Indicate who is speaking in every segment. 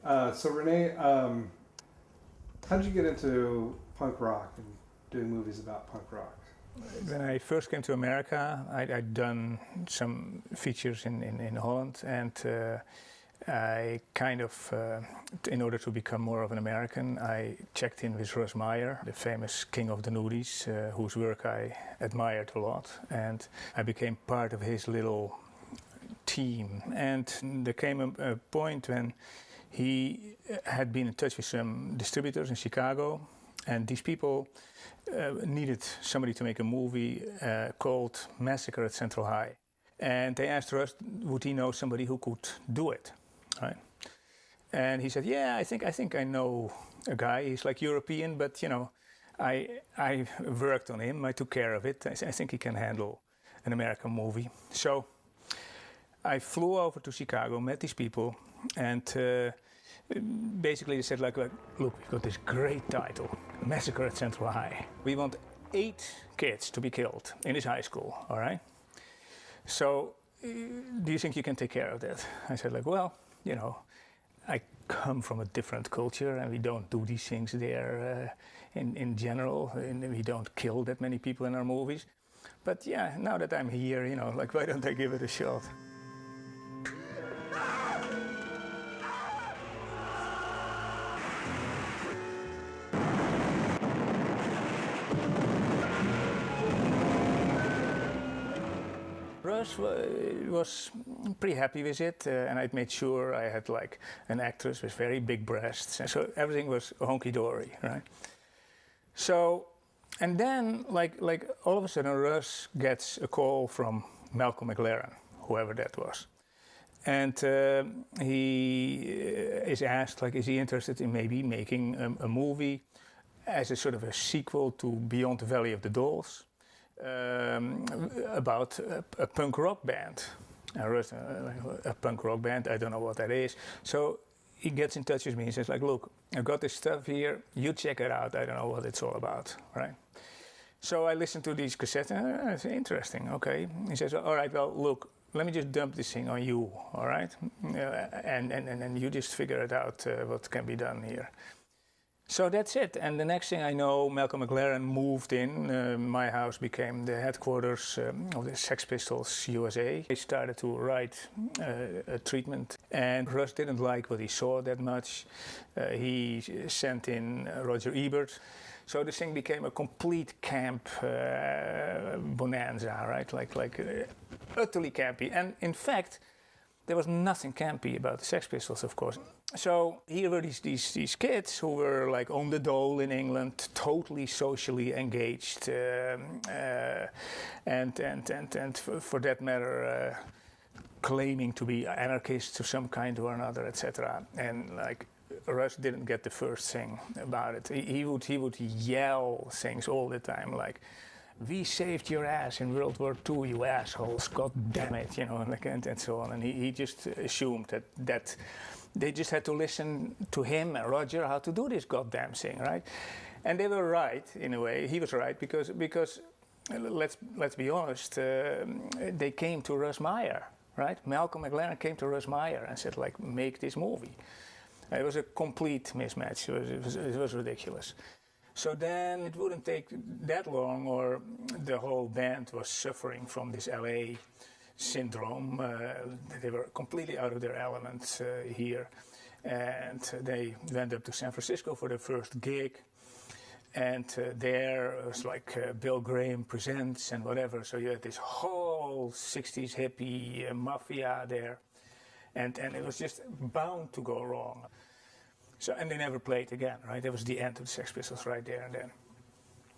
Speaker 1: So Renee, how did you get into punk rock and doing movies about punk rock?
Speaker 2: When I first came to America, I'd done some features in Holland, and I kind of, in order to become more of an American, I checked in with Russ Meyer, the famous king of the nudies, whose work I admired a lot, and I became part of his little team. And there came a point when he had been in touch with some distributors in Chicago, and these people needed somebody to make a movie called Massacre at Central High. And they asked Russ, would he know somebody who could do it, right? And he said, yeah, I think I know a guy. He's like European, but you know, I worked on him. I took care of it. I think he can handle an American movie. So I flew over to Chicago, met these people, and basically they said, like, look, we've got this great title, Massacre at Central High. We want 8 kids to be killed in this high school, all right? So do you think you can take care of that? I said, like, well, you know, I come from a different culture and we don't do these things there in general, and we don't kill that many people in our movies. But yeah, now that I'm here, you know, like, why don't I give it a shot? Russ was pretty happy with it, and I'd made sure I had like an actress with very big breasts, and so everything was honky-dory, right? So, and then like all of a sudden Russ gets a call from Malcolm McLaren, whoever that was, and he is asked, like, is he interested in maybe making a movie as a sort of a sequel to Beyond the Valley of the Dolls? About a punk rock band. A punk rock band, I don't know what that is. So he gets in touch with me and says, like, look, I've got this stuff here, you check it out, I don't know what it's all about, right? So I listened to these cassettes, and it's interesting, okay. He says, all right, well, look, let me just dump this thing on you, all right? And you just figure it out, what can be done here. So that's it, and the next thing I know, Malcolm McLaren moved in. My house became the headquarters of the Sex Pistols USA. He started to write a treatment, and Russ didn't like what he saw that much. He sent in Roger Ebert. So this thing became a complete camp bonanza, right? Like utterly campy. And in fact, there was nothing campy about the Sex Pistols, of course. So here were these kids who were like on the dole in England, totally socially engaged, and for that matter, claiming to be anarchists of some kind or another, etc. And like Russ didn't get the first thing about it. He would yell things all the time, like, "We saved your ass in World War II, you assholes! God damn it!" You know, and so on. And he just assumed that they just had to listen to him and Roger how to do this goddamn thing, right? And they were right in a way. He was right because let's be honest, they came to Russ Meyer, right? Malcolm McLaren came to Russ Meyer and said, like, make this movie. It was a complete mismatch. It was ridiculous. So then it wouldn't take that long, or the whole band was suffering from this LA syndrome. They were completely out of their elements here. And they went up to San Francisco for their first gig. And there it was like Bill Graham Presents and whatever. So you had this whole 60s hippie mafia there. And it was just bound to go wrong. So, and they never played again, right? That was the end of the Sex Pistols right there and then.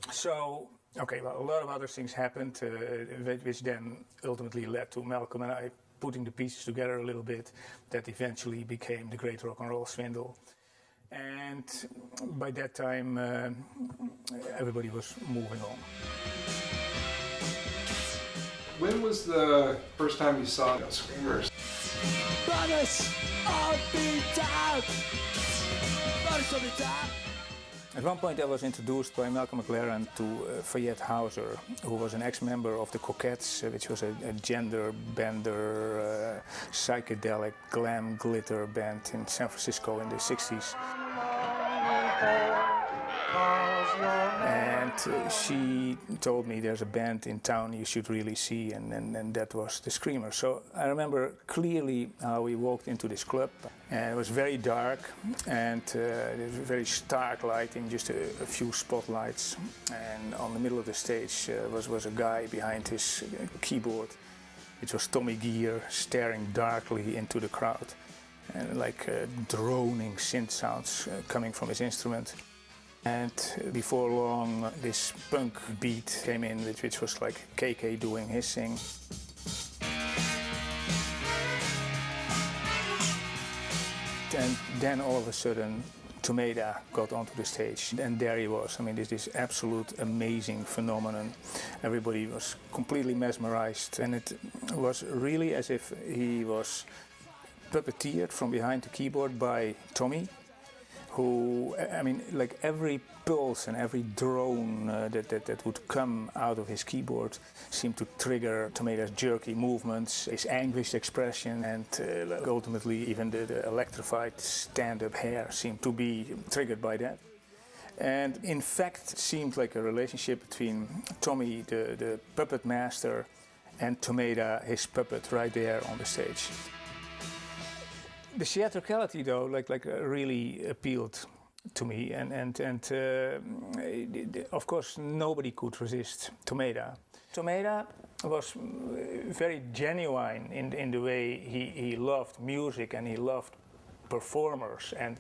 Speaker 2: So, okay, well, a lot of other things happened, which then ultimately led to Malcolm and I putting the pieces together a little bit, that eventually became the Great Rock and Roll Swindle. And by that time, everybody was moving on.
Speaker 1: When was the first time you saw Screamers?
Speaker 3: Brothers, I'll be down.
Speaker 2: At one point I was introduced by Malcolm McLaren to Fayette Hauser, who was an ex-member of the Coquettes, which was a gender bender, psychedelic glam glitter band in San Francisco in the 60s. And she told me there's a band in town you should really see, and that was the Screamers. So I remember clearly how we walked into this club, and it was very dark, and there was very stark lighting, just a few spotlights, and on the middle of the stage was a guy behind his keyboard. It was Tommy Gear staring darkly into the crowd, and like droning synth sounds coming from his instrument. And before long, this punk beat came in, which was like KK doing his thing. And then all of a sudden, Tomato got onto the stage, and there he was. I mean, this absolute amazing phenomenon. Everybody was completely mesmerized, and it was really as if he was puppeteered from behind the keyboard by Tommy, who, I mean, like every pulse and every drone that would come out of his keyboard seemed to trigger Tomato's jerky movements, his anguished expression, and ultimately even the electrified stand-up hair seemed to be triggered by that. And in fact, it seemed like a relationship between Tommy, the puppet master, and Tomato, his puppet, right there on the stage. The theatricality, though, really appealed to me, and of course nobody could resist Tomato. Tomato was very genuine in the way he loved music and he loved performers, and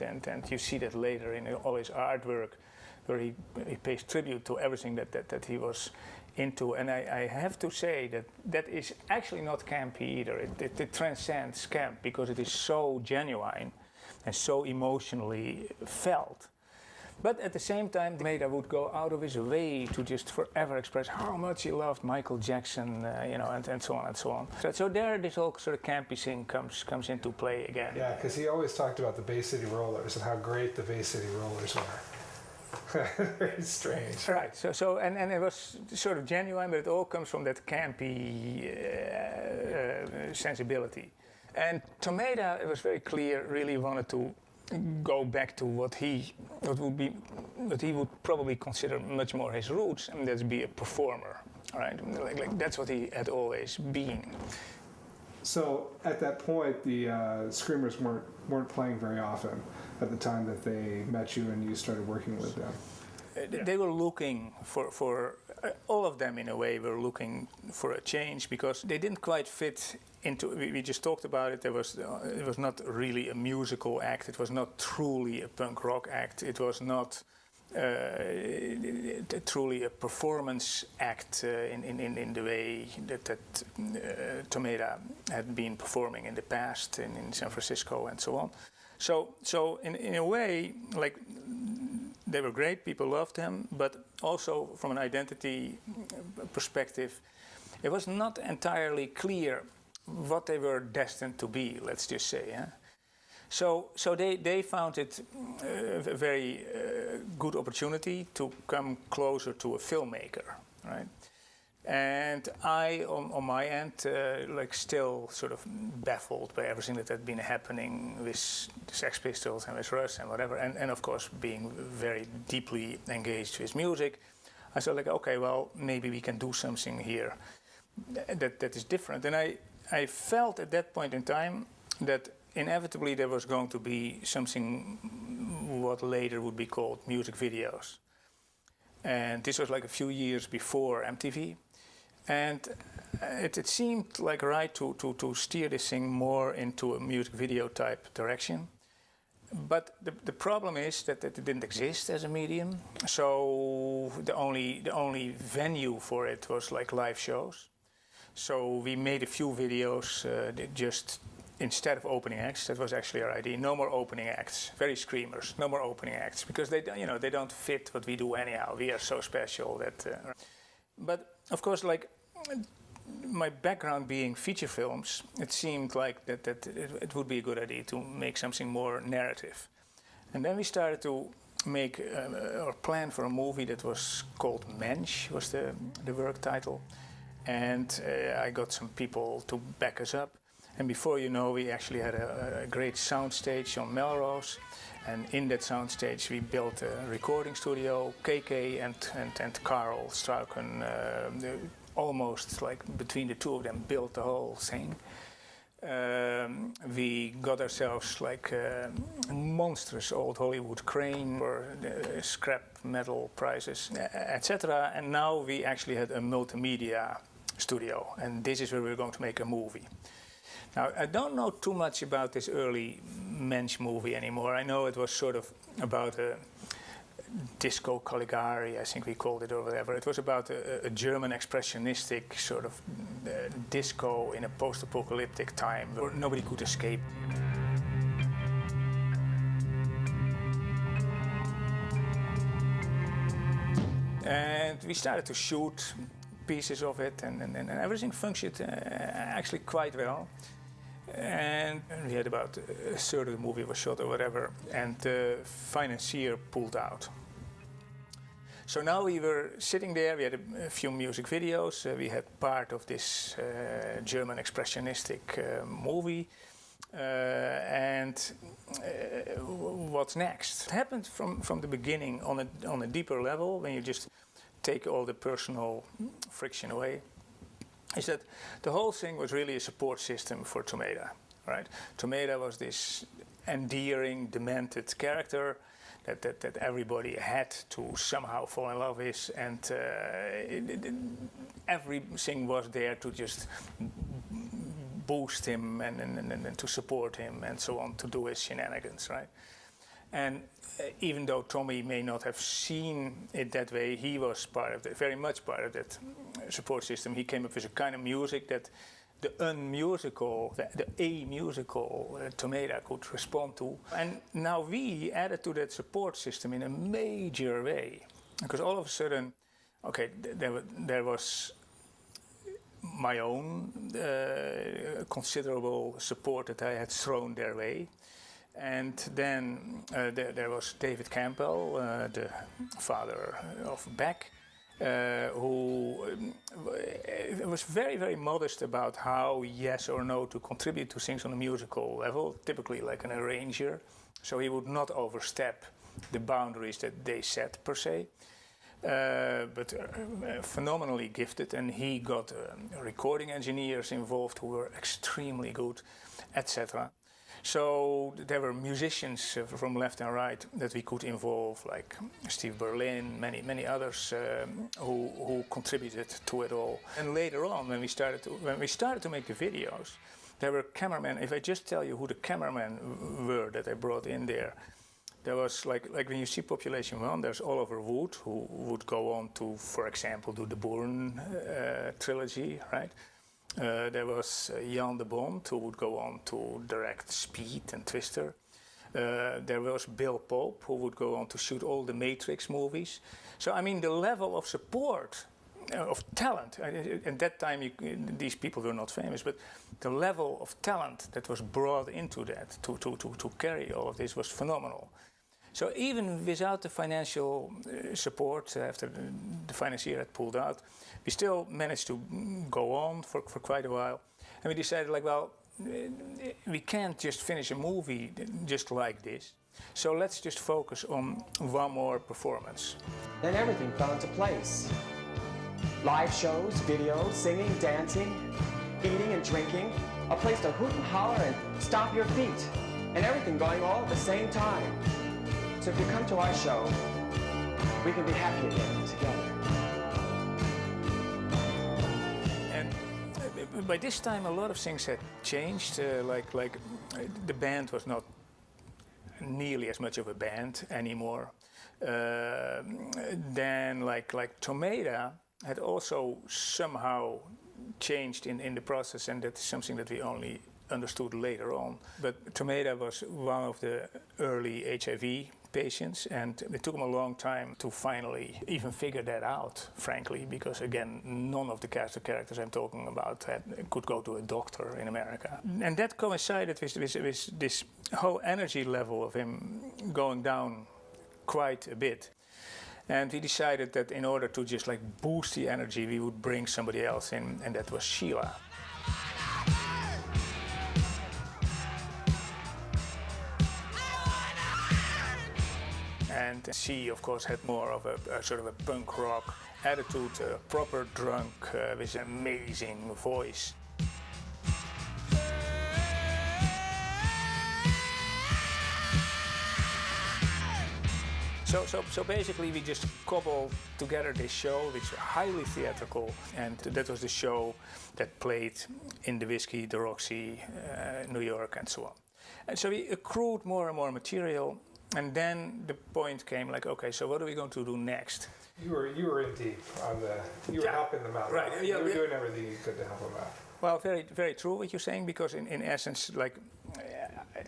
Speaker 2: you see that later in all his artwork, where he pays tribute to everything that he was into. And I have to say that is actually not campy either. It transcends camp because it is so genuine and so emotionally felt. But at the same time, Tomato would go out of his way to just forever express how much he loved Michael Jackson, and so on and so on. So there, this whole sort of campy thing comes into play again.
Speaker 1: Yeah, because he always talked about the Bay City Rollers and how great the Bay City Rollers were. Very strange.
Speaker 2: Right. So and it was sort of genuine, but it all comes from that campy sensibility. And Tomato, it was very clear, really wanted to go back to what he would probably consider much more his roots, and that's be a performer. Right. Like that's what he had always been.
Speaker 1: So at that point, the Screamers weren't playing very often at the time that they met you and you started working with them.
Speaker 2: They were looking for all of them in a way were looking for a change because they didn't quite fit into. We just talked about it. It was not really a musical act. It was not truly a punk rock act. It was not truly a performance act in the way that Tomato had been performing in the past in San Francisco and so on. So in a way, like, they were great, people loved them, but also from an identity perspective, it was not entirely clear what they were destined to be, let's just say. Yeah? So they found it a very good opportunity to come closer to a filmmaker, right? And I, on my end, still sort of baffled by everything that had been happening with the Sex Pistols and with Russ and whatever, and of course being very deeply engaged with music, I thought, like, okay, well, maybe we can do something here that is different. And I felt at that point in time that inevitably there was going to be something what later would be called music videos. And this was like a few years before MTV. And it seemed like right to steer this thing more into a music video type direction. But the problem is that it didn't exist as a medium. So the only venue for it was like live shows. So we made a few videos just instead of opening acts. That was actually our idea. No more opening acts. Very Screamers. No more opening acts because they don't fit what we do anyhow. We are so special that. But of course, like my background being feature films, it seemed like that it would be a good idea to make something more narrative. And then we started to make or plan for a movie that was called Mensch, was the work title. And I got some people to back us up. And before you know, we actually had a great soundstage on Melrose. And in that soundstage, we built a recording studio. KK and Carl Strauken, almost like between the two of them, built the whole thing. We got ourselves like a monstrous old Hollywood crane for scrap metal prices, etc. And now we actually had a multimedia studio, and this is where we're going to make a movie. Now, I don't know too much about this early Mensch movie anymore. I know it was sort of about a disco Caligari, I think we called it, or whatever. It was about a German expressionistic sort of disco in a post-apocalyptic time where nobody could escape. And we started to shoot pieces of it, and everything functioned actually quite well. And we had about a third of the movie was shot or whatever, and the financier pulled out. So now we were sitting there, we had a few music videos, we had part of this German expressionistic movie, and what's next? It happened from the beginning on a deeper level, when you just take all the personal friction away, is that the whole thing was really a support system for Tomato, right? Tomato was this endearing, demented character that everybody had to somehow fall in love with, and everything was there to just boost him and to support him and so on, to do his shenanigans, right? And even though Tommy may not have seen it that way, he was very much part of that support system. He came up with a kind of music that the unmusical, the amusical Tomato could respond to. And now we added to that support system in a major way. Because all of a sudden, okay, there was my own considerable support that I had thrown their way. And then there was David Campbell, the father of Beck, who was very, very modest about how yes or no to contribute to things on a musical level, typically like an arranger. So he would not overstep the boundaries that they set per se, but phenomenally gifted. And he got recording engineers involved who were extremely good, etc. So there were musicians from left and right that we could involve, like Steve Berlin, many others who contributed to it all. And later on, when we started to make the videos, there were cameramen. If I just tell you who the cameramen were that I brought in there, there was like when you see Population 1, there's Oliver Wood, who would go on to, for example, do the Bourne trilogy, right? There was Jan de Bont, who would go on to direct Speed and Twister. There was Bill Pope, who would go on to shoot all the Matrix movies. So, I mean, the level of support, of talent, at that time these people were not famous, but the level of talent that was brought into that to carry all of this was phenomenal. So even without the financial support, after the financier had pulled out, we still managed to go on for quite a while. And we decided, like, well, we can't just finish a movie just like this. So let's just focus on one more performance.
Speaker 3: Then everything fell into place. Live shows, videos, singing, dancing, eating and drinking, a place to hoot and holler and stomp your feet, and everything going all at the same time. So if you come to our show, we can be happy again together.
Speaker 2: And by this time, a lot of things had changed. Like the band was not nearly as much of a band anymore. Then, like Tomato had also somehow changed in the process, and that's something that we only understood later on. But Tomato was one of the early HIV patients, and it took him a long time to finally even figure that out, frankly, because again, none of the cast of characters I'm talking about could go to a doctor in America. And that coincided with this whole energy level of him going down quite a bit. And we decided that in order to just like boost the energy, we would bring somebody else in, and that was Sheila. And she, of course, had more of a sort of a punk rock attitude, a proper drunk with an amazing voice. So basically we just cobbled together this show, which is highly theatrical, and that was the show that played in the Whiskey, the Roxy, New York, and so on. And so we accrued more and more material, and then the point came like, okay, so what are we going to do next?
Speaker 1: You were in deep on you were helping them out.
Speaker 2: Right.
Speaker 1: You were doing everything you could to help them out.
Speaker 2: Well, very, very true what you're saying, because in essence, like,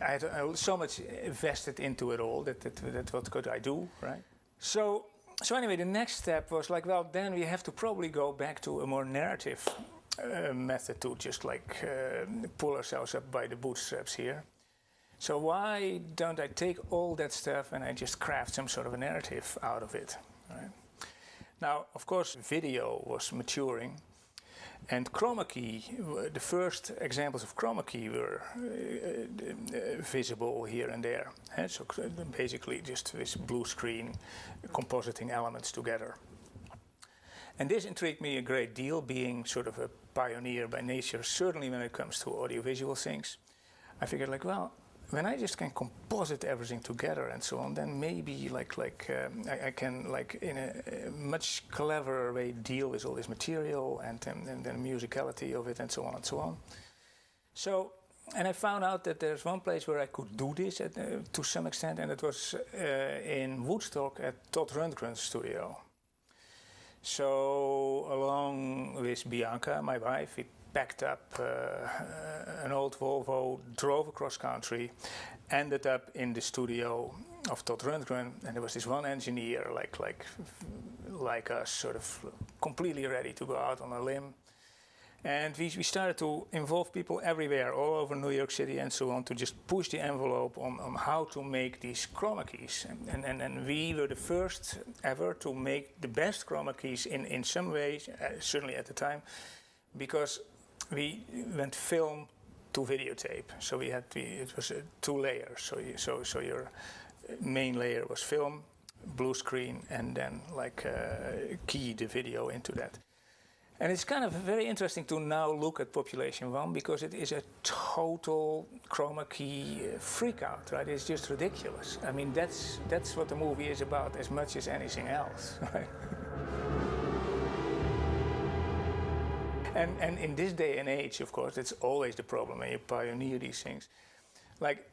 Speaker 2: I had so much invested into it all that what could I do, right? So anyway, the next step was like, well, then we have to probably go back to a more narrative method to just like pull ourselves up by the bootstraps here. So why don't I take all that stuff and I just craft some sort of a narrative out of it, right? Now, of course, video was maturing. And chroma key, the first examples of chroma key were visible here and there. So basically just this blue screen compositing elements together. And this intrigued me a great deal, being sort of a pioneer by nature, certainly when it comes to audiovisual things. I figured like, well, when I just can composite everything together and so on, then maybe I can like in a much cleverer way deal with all this material and the musicality of it and so on and so on. So, and I found out that there's one place where I could do this to some extent, and it was in Woodstock at Todd Rundgren's studio. So along with Bianca, my wife, we packed up an old Volvo, drove across country, ended up in the studio of Todd Rundgren, and there was this one engineer like us, sort of completely ready to go out on a limb. And we started to involve people everywhere, all over New York City and so on, to just push the envelope on how to make these chroma keys. And we were the first ever to make the best chroma keys in some ways, certainly at the time, because we went film to videotape. So it was 2 layers. So your main layer was film, blue screen, and then key the video into that. And it's kind of very interesting to now look at Population 1, because it is a total chroma key freak out, right? It's just ridiculous. I mean, that's what the movie is about as much as anything else, right? And in this day and age, of course, it's always the problem when you pioneer these things. Like,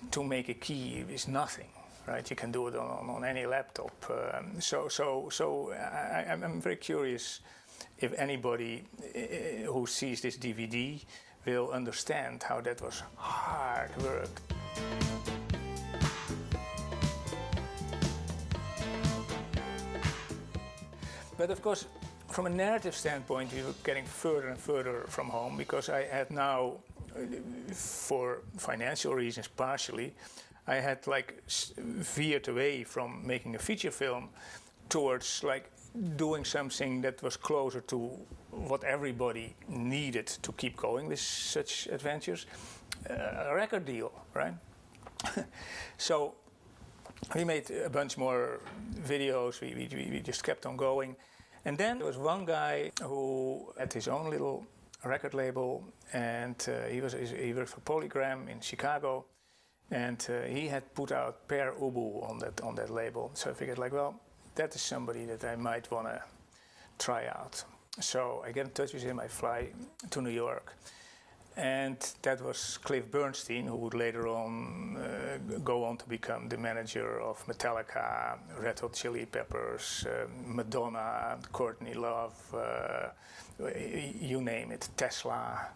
Speaker 2: to make a key is nothing, right? You can do it on any laptop. I'm very curious if anybody who sees this DVD will understand how that was hard work. But of course, from a narrative standpoint, we were getting further and further from home, because I had now, for financial reasons partially, I had veered away from making a feature film towards doing something that was closer to what everybody needed to keep going with such adventures, a record deal, right? So we made a bunch more videos, we just kept on going. And then there was one guy who had his own little record label, and he worked for Polygram in Chicago, and he had put out Per Ubu on that label. So I figured well, that is somebody that I might want to try out. So I get in touch with him, I fly to New York. And that was Cliff Bernstein, who would later on go on to become the manager of Metallica, Red Hot Chili Peppers, Madonna, Courtney Love, you name it, Tesla,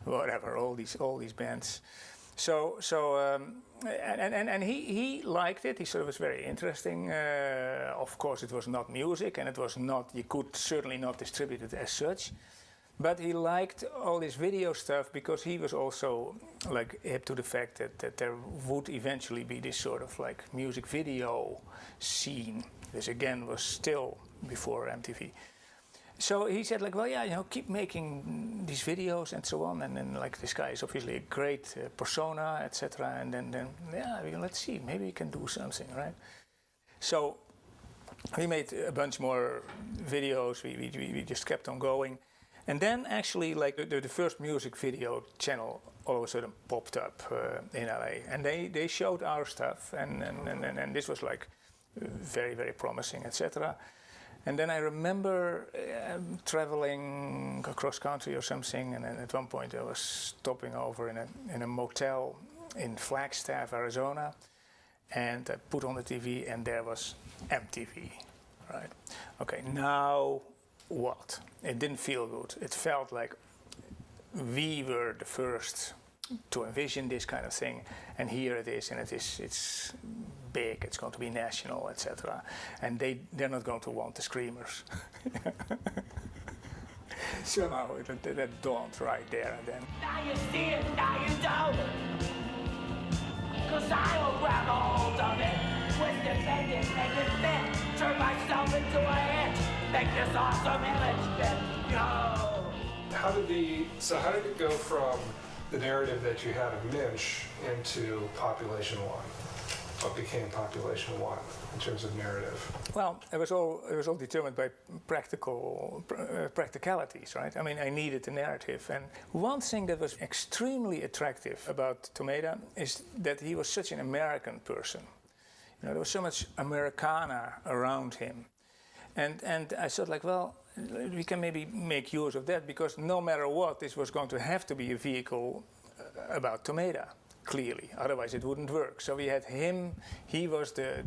Speaker 2: whatever, all these bands. And he liked it. He thought it was very interesting. Of course, it was not music, and it was not. You could certainly not distribute it as such. But he liked all this video stuff because he was also like hip to the fact that there would eventually be this sort of like music video scene. This again was still before MTV. So he said like, well, yeah, you know, keep making these videos and so on. And then like this guy is obviously a great persona, etc. And then yeah, let's see, maybe we can do something, right? So we made a bunch more videos. We just kept on going. And then actually like the first music video channel all of a sudden popped up in LA. And they showed our stuff. And this was like very, very promising, etc. And then I remember traveling across country or something, and then at one point I was stopping over in a motel in Flagstaff, Arizona, and I put on the TV, and there was MTV, right? Okay, now what? It didn't feel good. It felt like we were the first to envision this kind of thing, and here it is, and it's big, it's going to be national, etc. And they're not going to want the screamers. Somehow that dawned right there and then.
Speaker 4: Now you see it, now you don't. 'Cause I will grab a hold of it, twist it, bend it, make it fit, turn myself into a hit, make this awesome image fit. Yo!
Speaker 1: How did it go from the narrative that you had of Minch into Population One? What became Population One in terms of narrative?
Speaker 2: Well, it was all determined by practicalities, right? I mean, I needed a narrative, and one thing that was extremely attractive about Tomato is that he was such an American person. You know, there was so much Americana around him, and I thought like, well, we can maybe make use of that, because no matter what, this was going to have to be a vehicle about Tomato. Clearly, otherwise it wouldn't work. So we had him, he was the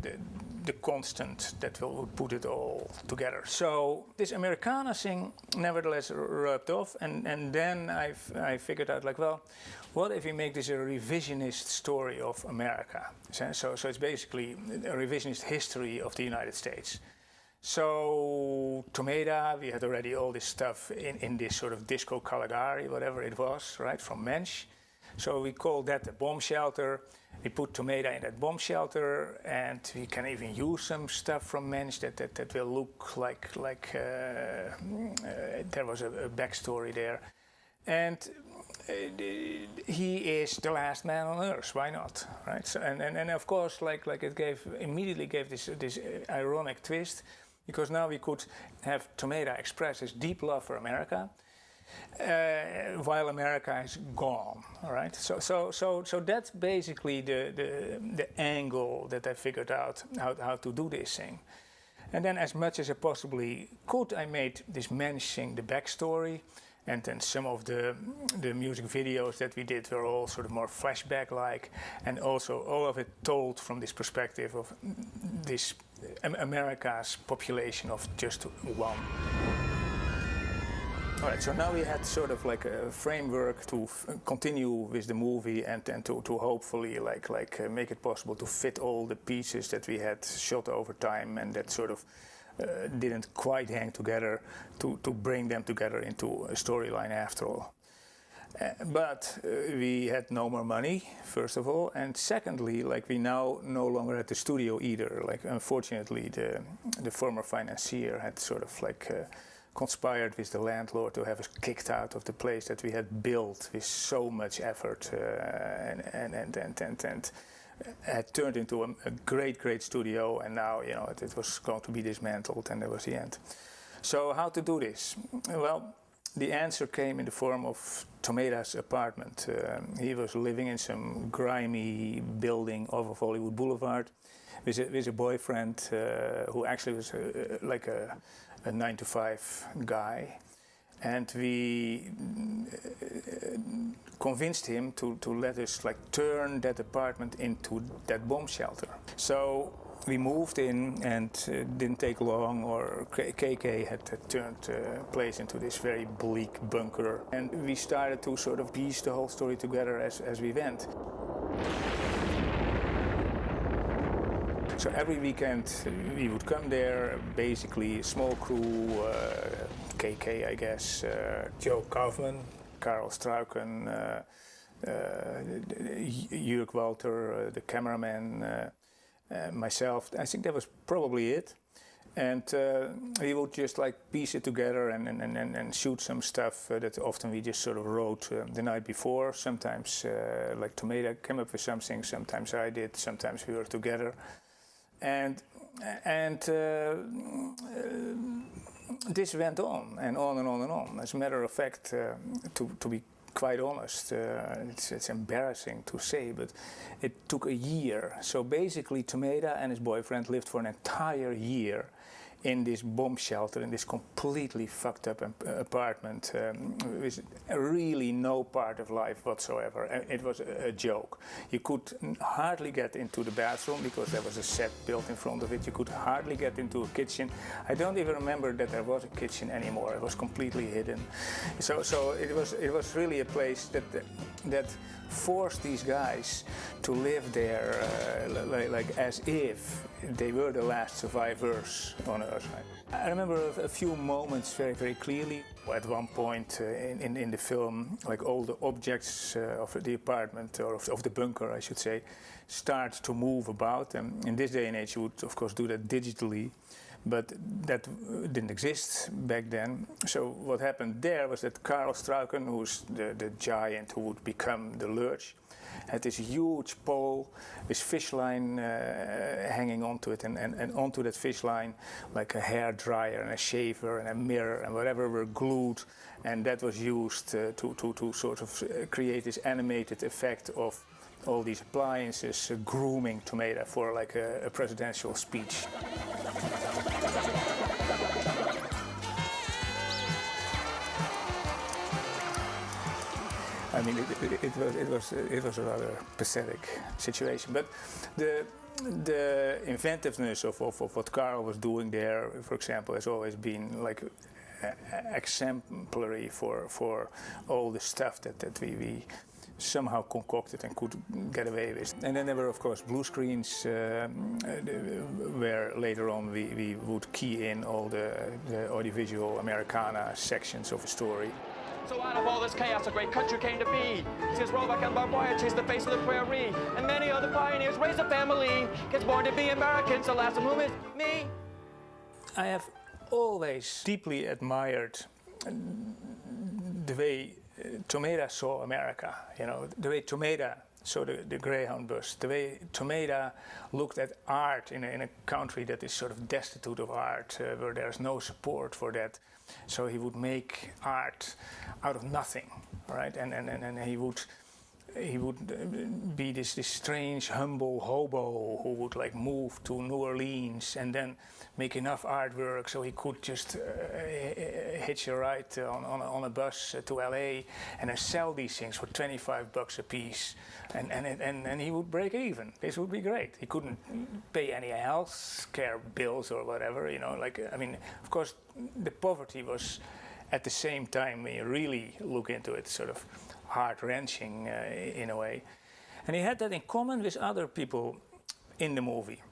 Speaker 2: constant that would put it all together. So this Americana thing nevertheless rubbed off, and then I figured out like, well, what if we make this a revisionist story of America? So it's basically a revisionist history of the United States. So Tomato, we had already all this stuff in this sort of disco Caligari, whatever it was, right, from Mensch. So we called that a bomb shelter. We put Tomato in that bomb shelter, and we can even use some stuff from Mensch that will look like there was a backstory there. And he is the last man on earth. Why not, right? So, and of course, like it immediately gave this ironic twist, because now we could have Tomato express his deep love for America. While America is gone, all right. So that's basically the angle that I figured out how to do this thing. And then, as much as I possibly could, I made this Mensch thing the backstory, and then some of the music videos that we did were all sort of more flashback-like, and also all of it told from this perspective of this America's population of just one. All right, so now we had sort of like a framework to continue with the movie, and to hopefully make it possible to fit all the pieces that we had shot over time and that sort of didn't quite hang together, to bring them together into a storyline after all. But we had no more money, first of all, and secondly, like we now no longer had the studio either. Like unfortunately, the former financier had sort of like conspired with the landlord to have us kicked out of the place that we had built with so much effort, and had turned into a great studio, and now, you know, it was going to be dismantled, and that was the end. So how to do this? Well, the answer came in the form of Tomato's apartment. He was living in some grimy building off of Hollywood Boulevard with a boyfriend who actually was like a 9-to-5 guy, and we convinced him to let us like turn that apartment into that bomb shelter. So we moved in, and it didn't take long, or KK had turned the place into this very bleak bunker, and we started to sort of piece the whole story together as we went. So every weekend we would come there, basically small crew, KK, I guess, Joe Kaufman, Karel Struiken, Jörg Walter, the cameraman, myself. I think that was probably it. And he would just like piece it together and shoot some stuff that often we just sort of wrote the night before. Sometimes like Tomato came up with something, sometimes I did, sometimes we were together. And this went on and on and on and on. As a matter of fact, to be quite honest, it's embarrassing to say, but it took a year. So basically Tomato and his boyfriend lived for an entire year in this bomb shelter, in this completely fucked up apartment, with really no part of life whatsoever. It was a joke. You could hardly get into the bathroom because there was a set built in front of it. You could hardly get into a kitchen. I don't even remember that there was a kitchen anymore. It was completely hidden. So it was really a place that forced these guys to live there like as if they were the last survivors on Earth. I remember a few moments very, very clearly. At one point in the film, like all the objects of the apartment, or of the bunker, I should say, start to move about. And in this day and age, you would, of course, do that digitally. But that didn't exist back then. So what happened there was that Karel Struiken, who's the giant who would become the Lurch, had this huge pole, this fish line hanging onto it, and onto that fish line, like a hair dryer and a shaver and a mirror and whatever were glued, and that was used to sort of create this animated effect of all these appliances grooming Tomato for like a presidential speech. I mean, it was a rather pathetic situation, but the inventiveness of what Karel was doing there, for example, has always been like exemplary for all the stuff that we somehow concocted and could get away with. And then there were, of course, blue screens where later on we would key in all the audiovisual Americana sections of a story.
Speaker 3: So out of all this chaos, a great country came to be. Since Roebuck and Barboya chased the face of the prairie, and many other pioneers raised a family. Gets born to be Americans, the last of whom is me.
Speaker 2: I have always deeply admired the way Tomato saw America, you know, the way Tomato saw the Greyhound bus, the way Tomato looked at art in a country that is sort of destitute of art, where there's no support for that. So he would make art out of nothing, right? And he would be this strange, humble hobo who would like move to New Orleans and then make enough artwork so he could just hitch a ride on a bus to LA and then sell these things for $25 a piece, and he would break even. This would be great. He couldn't pay any health care bills or whatever, you know. Like, I mean, of course, the poverty was at the same time, when you really look into it, sort of heart-wrenching in a way. And he had that in common with other people in the movie.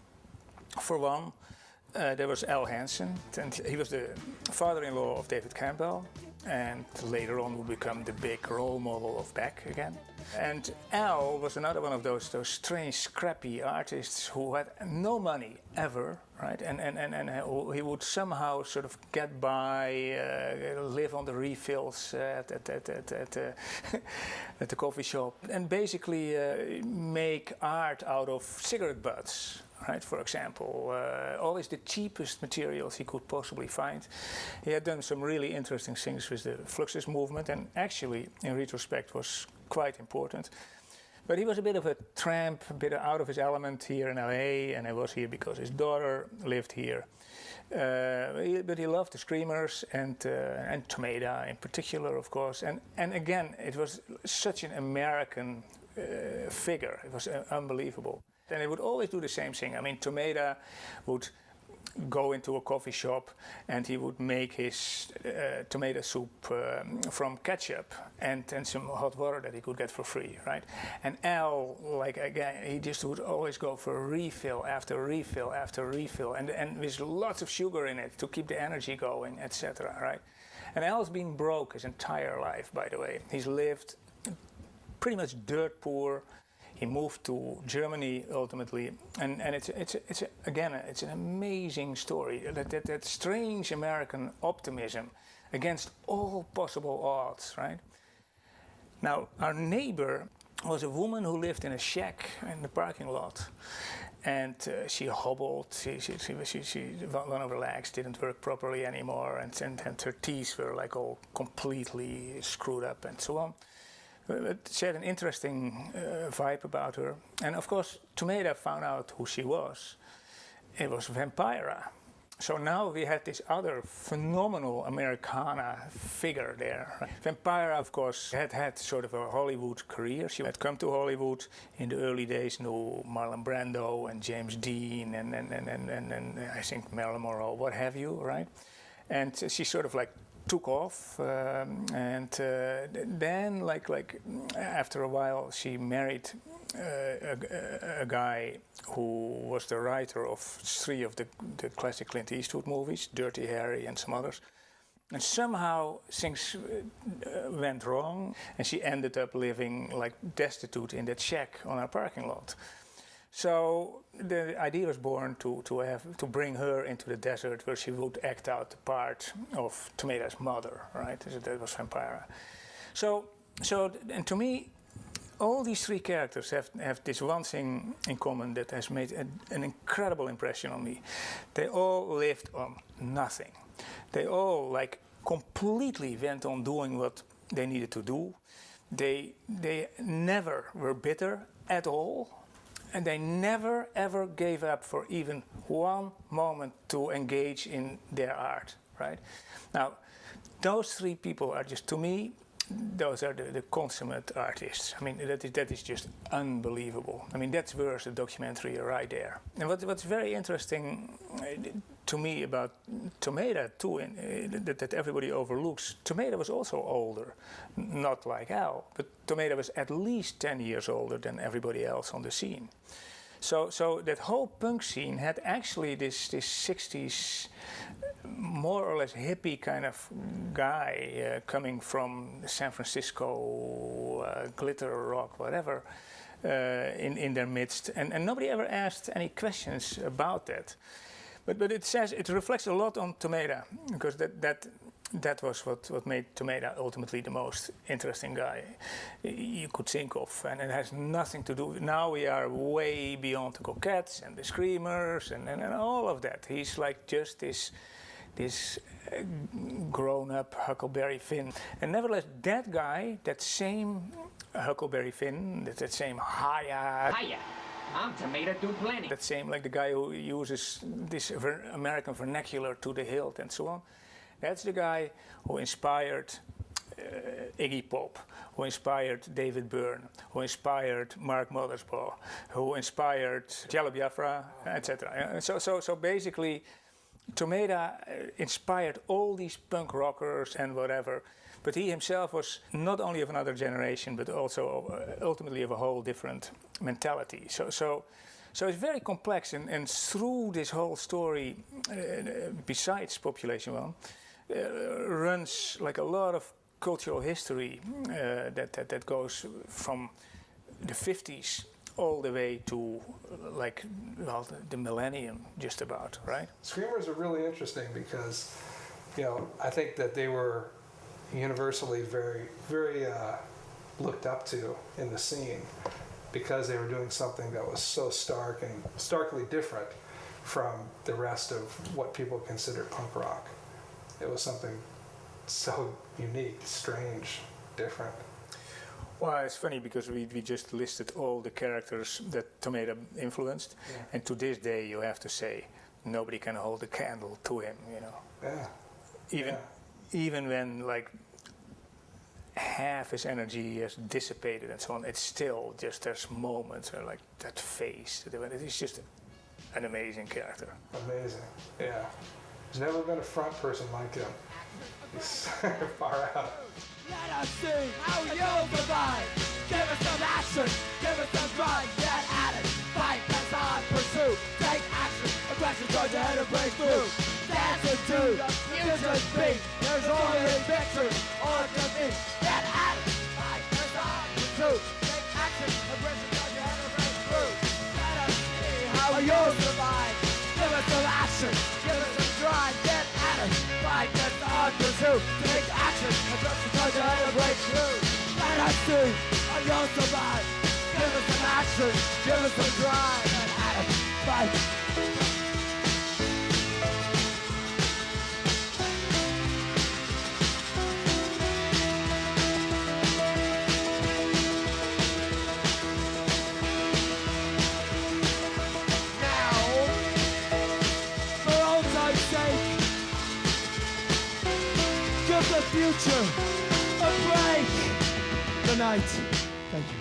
Speaker 2: For one, there was Al Hanson, and he was the father-in-law of David Campbell, and later on would become the big role model of Beck again. And Al was another one of those strange, scrappy artists who had no money ever, right? And he would somehow sort of get by, live on the refills at the coffee shop, and basically make art out of cigarette butts. Right, for example, always the cheapest materials he could possibly find. He had done some really interesting things with the Fluxus movement, and actually, in retrospect, was quite important. But he was a bit of a tramp, a bit out of his element here in LA, and he was here because his daughter lived here. But he loved the Screamers and Tomato in particular, of course. And again, it was such an American figure. It was unbelievable. And he would always do the same thing. I mean, Tomato would go into a coffee shop and he would make his tomato soup from ketchup and some hot water that he could get for free, right? And Al, like again, he just would always go for refill after refill after refill, and with lots of sugar in it to keep the energy going, etc., right? And Al's been broke his entire life, by the way. He's lived pretty much dirt poor. He moved to Germany ultimately, and it's an amazing story. That strange American optimism against all possible odds, right? Now, our neighbor was a woman who lived in a shack in the parking lot, and she hobbled. One of her legs didn't work properly anymore, and her teeth were like all completely screwed up and so on. But she had an interesting vibe about her, and of course, Tomato found out who she was. It was Vampira. So now we had this other phenomenal Americana figure there. Vampira, of course, had sort of a Hollywood career. She had come to Hollywood in the early days, knew Marlon Brando and James Dean and I think Marilyn Monroe, what have you, right? And she sort of like took off, and then like after a while she married a guy who was the writer of 3 of the classic Clint Eastwood movies, Dirty Harry and some others. And somehow things went wrong, and she ended up living like destitute in that shack on our parking lot. So the idea was born to bring her into the desert, where she would act out the part of Tomato's mother, right? That was Vampira. So and to me, all these 3 characters have this one thing in common that has made an incredible impression on me. They all lived on nothing. They all like completely went on doing what they needed to do. They never were bitter at all. And they never, ever gave up for even one moment to engage in their art, right? Now, those 3 people are just, to me, those are the consummate artists. I mean, that is just unbelievable. I mean, that's worth a documentary right there. And what's very interesting to me about Tomato, too, that everybody overlooks, Tomato was also older, not like Al, but Tomato was at least 10 years older than everybody else on the scene. So that whole punk scene had actually this 60s, more or less hippie kind of guy coming from San Francisco, glitter rock, whatever, in their midst. And nobody ever asked any questions about that. But it reflects a lot on Tomato, because that was what made Tomato ultimately the most interesting guy you could think of, and it has nothing to do. Now we are way beyond the Coquettes and the Screamers and all of that. He's like just this grown-up Huckleberry Finn, and nevertheless, that guy, that same Huckleberry Finn, that same hiya.
Speaker 4: I'm Tomato DuPlenty.
Speaker 2: That same, like the guy who uses this American vernacular to the hilt and so on. That's the guy who inspired Iggy Pop, who inspired David Byrne, who inspired Mark Mothersbaugh, who inspired Jello Biafra, etc. So basically, Tomato inspired all these punk rockers and whatever. But he himself was not only of another generation, but also ultimately of a whole different mentality. So it's very complex, and through this whole story, besides Population One, runs like a lot of cultural history that goes from the 50s all the way to like, well, the millennium, just about, right?
Speaker 1: Screamers are really interesting because, I think that they were universally very, very looked up to in the scene, because they were doing something that was so stark and starkly different from the rest of what people consider punk rock. It was something so unique, strange, different.
Speaker 2: Well, it's funny because we just listed all the characters that Tomato influenced, and to this day you have to say nobody can hold a candle to him, Yeah. Even when like half his energy has dissipated and so on, it's still just, there's moments where like that face, it's just an amazing character.
Speaker 1: Amazing, yeah. There's never been a front person like him. He's far out.
Speaker 4: Let us see how you survive. Give us some action, give us some drive. Get at it, fight, press on, pursue. Take action, aggression, charge ahead and break through. Dance
Speaker 5: do the future's beat. There's only victory or defeat. Get out of fight, there's on the truth. Take action, aggressive, judge, and a break through. Let us see how you'll survive. Give us some action, give us some drive. Get at it, fight, there's on the truth. Take action, aggressive, judge, and a break through. Let us see how you'll survive. Give us some action, give us some drive. Get at it, fight. The future, a break, the night. Thank you.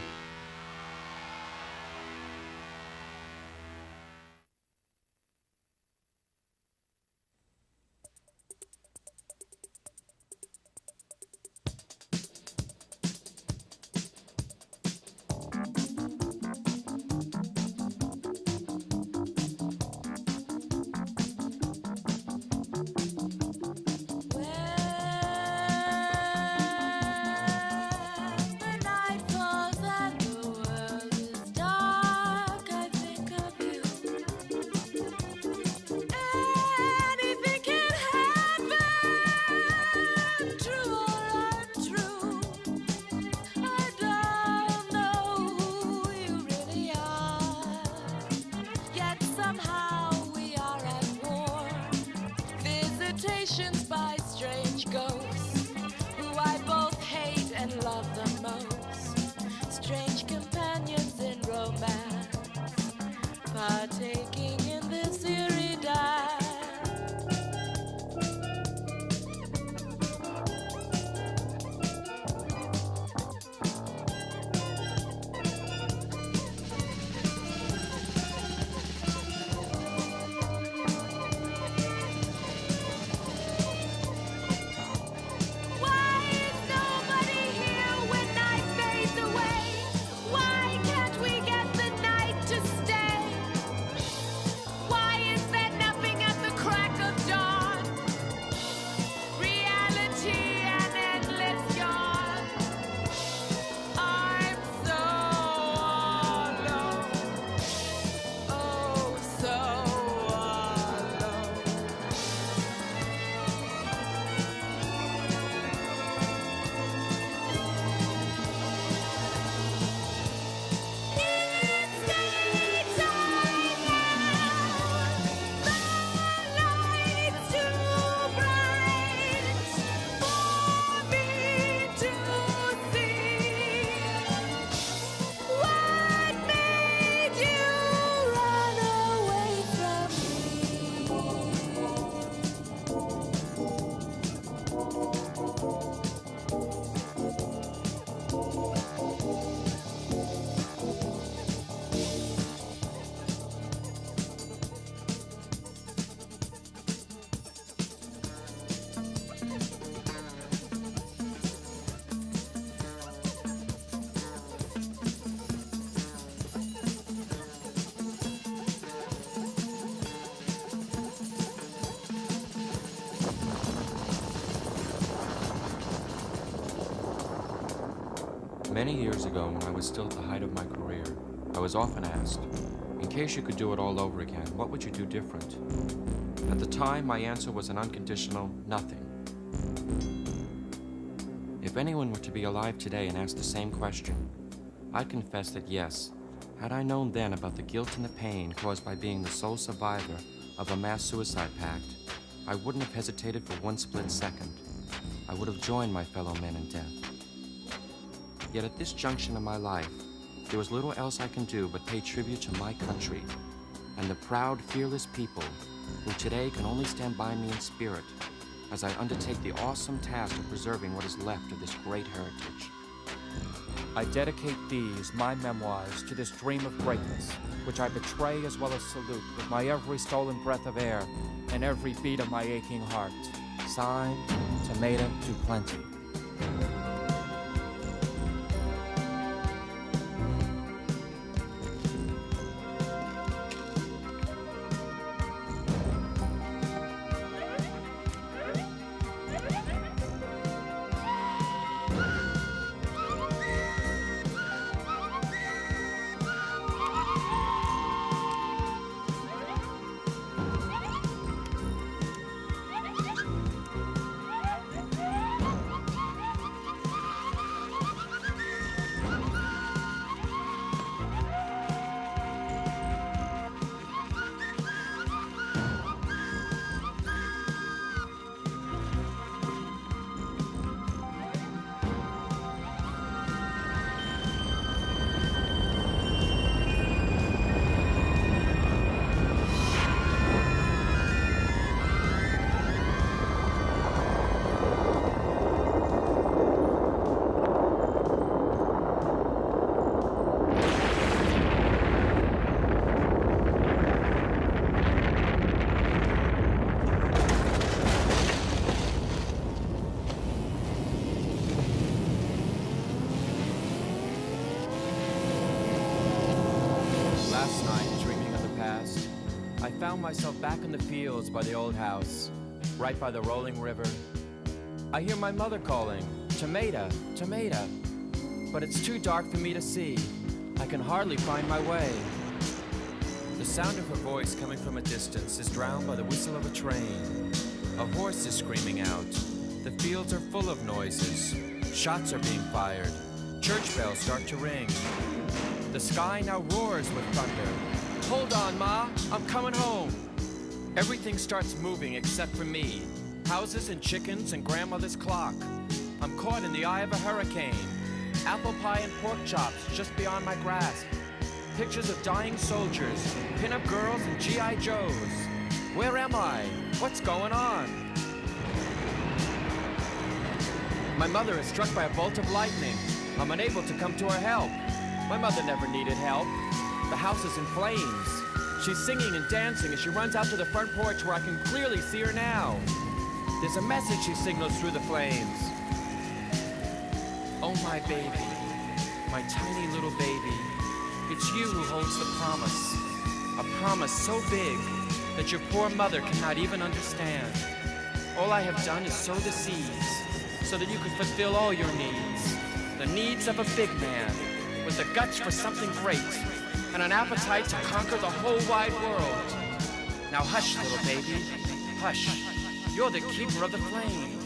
Speaker 6: By strange ghosts, who I both hate and love the most. Strange companions in romance, partaking in this eerie dance.
Speaker 7: Many years ago, when I was still at the height of my career, I was often asked, in case you could do it all over again, what would you do different? At the time, my answer was an unconditional nothing. If anyone were to be alive today and ask the same question, I'd confess that yes, had I known then about the guilt and the pain caused by being the sole survivor of a mass suicide pact, I wouldn't have hesitated for one split second. I would have joined my fellow men in death. Yet at this junction of my life, there was little else I can do but pay tribute to my country and the proud, fearless people who today can only stand by me in spirit as I undertake the awesome task of preserving what is left of this great heritage.
Speaker 8: I dedicate these, my memoirs, to this dream of greatness, which I betray as well as salute with my every stolen breath of air and every beat of my aching heart. Signed, Tomato DuPlenty. last night, dreaming of the past, I found myself back in the fields by the old house, right by the rolling river. I hear my mother calling, "Tomato, tomato," but it's too dark for me to see. I can hardly find my way. The sound of her voice coming from a distance is drowned by the whistle of a train. A horse is screaming out. The fields are full of noises. Shots are being fired. Church bells start to ring. The sky now roars with thunder. Hold on, Ma, I'm coming home. Everything starts moving except for me. Houses and chickens and grandmother's clock. I'm caught in the eye of a hurricane. Apple pie and pork chops just beyond my grasp. Pictures of dying soldiers, pin-up girls and G.I. Joes. Where am I? What's going on? My mother is struck by a bolt of lightning. I'm unable to come to her help. My mother never needed help. The house is in flames. She's singing and dancing as she runs out to the front porch where I can clearly see her now. There's a message she signals through the flames. Oh, my baby, my tiny little baby. It's you who holds the promise. A promise so big that your poor mother cannot even understand. All I have done is sow the seeds so that you could fulfill all your needs. The needs of a big man with the guts for something great and an appetite to conquer the whole wide world. Now hush, little baby, hush. You're the keeper of the flame.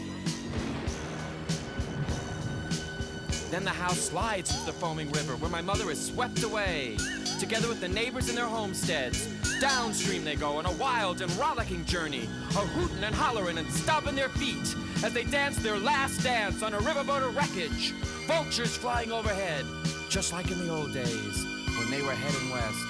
Speaker 8: Then the house slides into the foaming river where my mother is swept away, together with the neighbors in their homesteads. Downstream they go on a wild and rollicking journey, a-hootin' and hollerin' and stomping their feet as they dance their last dance on a riverboat of wreckage. Vultures flying overhead, just like in the old days when they were heading west.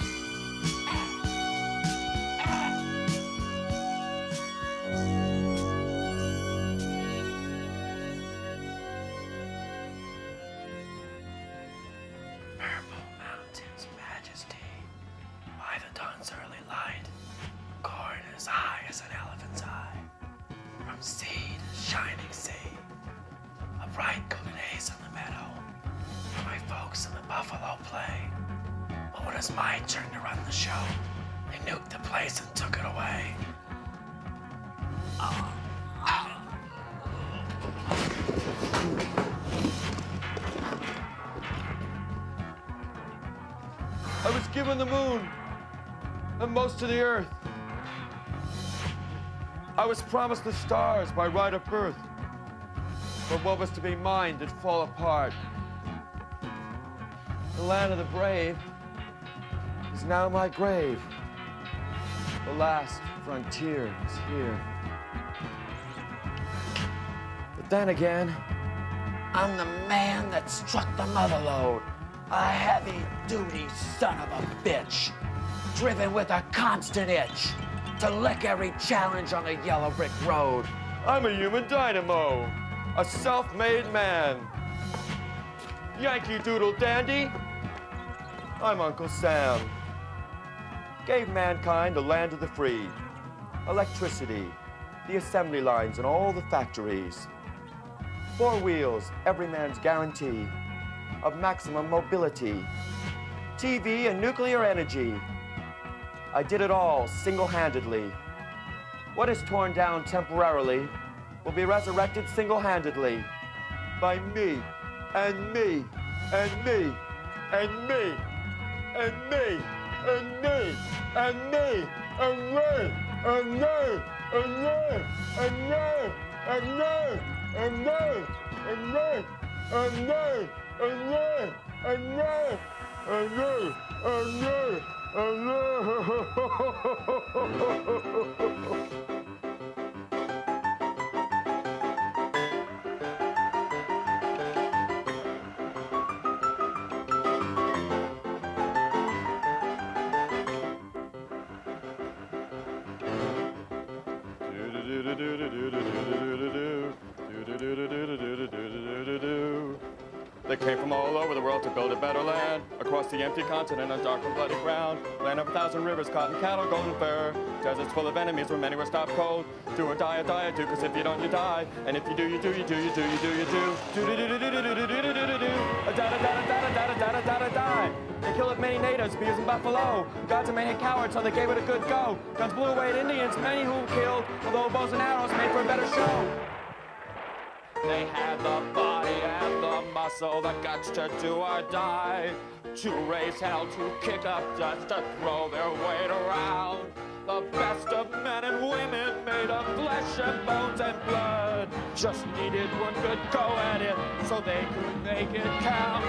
Speaker 9: I was given the moon and most of the earth. I was promised the stars by right of birth. But what was to be mine did fall apart. The land of the brave is now my grave. The last frontier is here. But then again,
Speaker 4: I'm the man that struck the mother lode. A heavy-duty son of a bitch, driven with a constant itch to lick every challenge on the yellow brick road.
Speaker 9: I'm a human dynamo, a self-made man. Yankee Doodle Dandy, I'm Uncle Sam. Gave mankind the land of the free, electricity, the assembly lines and all the factories. 4 wheels, every man's guarantee of maximum mobility, TV and nuclear energy. I did it all single-handedly. What is torn down temporarily will be resurrected single-handedly by me, and me, and me, and me, and me, and me, and me, and me, and me, and me, and me, and me, and me, and me, and me. They came from all over the world to build a better land, across the empty continent on dark and bloody ground. Land of 1,000 rivers, cotton, cattle, golden fur. Deserts full of enemies where many were stopped cold. Do or die, do, cause if you don't, you die. And if you do, you do, you do, you do, you do, you do. Do-do-do-do-do-do-do-do-do-do-do-do. A-da-da-da-da-da-da-da-da-da-da-da. They killed many natives. Hyenas, bears, and buffalo. Gods and men hate cowards, so they gave it a good go. Guns blew away at Indians, many who killed, although bows and arrows made for a better show. They had the body and the muscle, the guts to do or die. To raise hell, to kick up dust, to throw their weight around. The best of men and women made of flesh and bones and blood. Just needed one good go at it so they could make it count.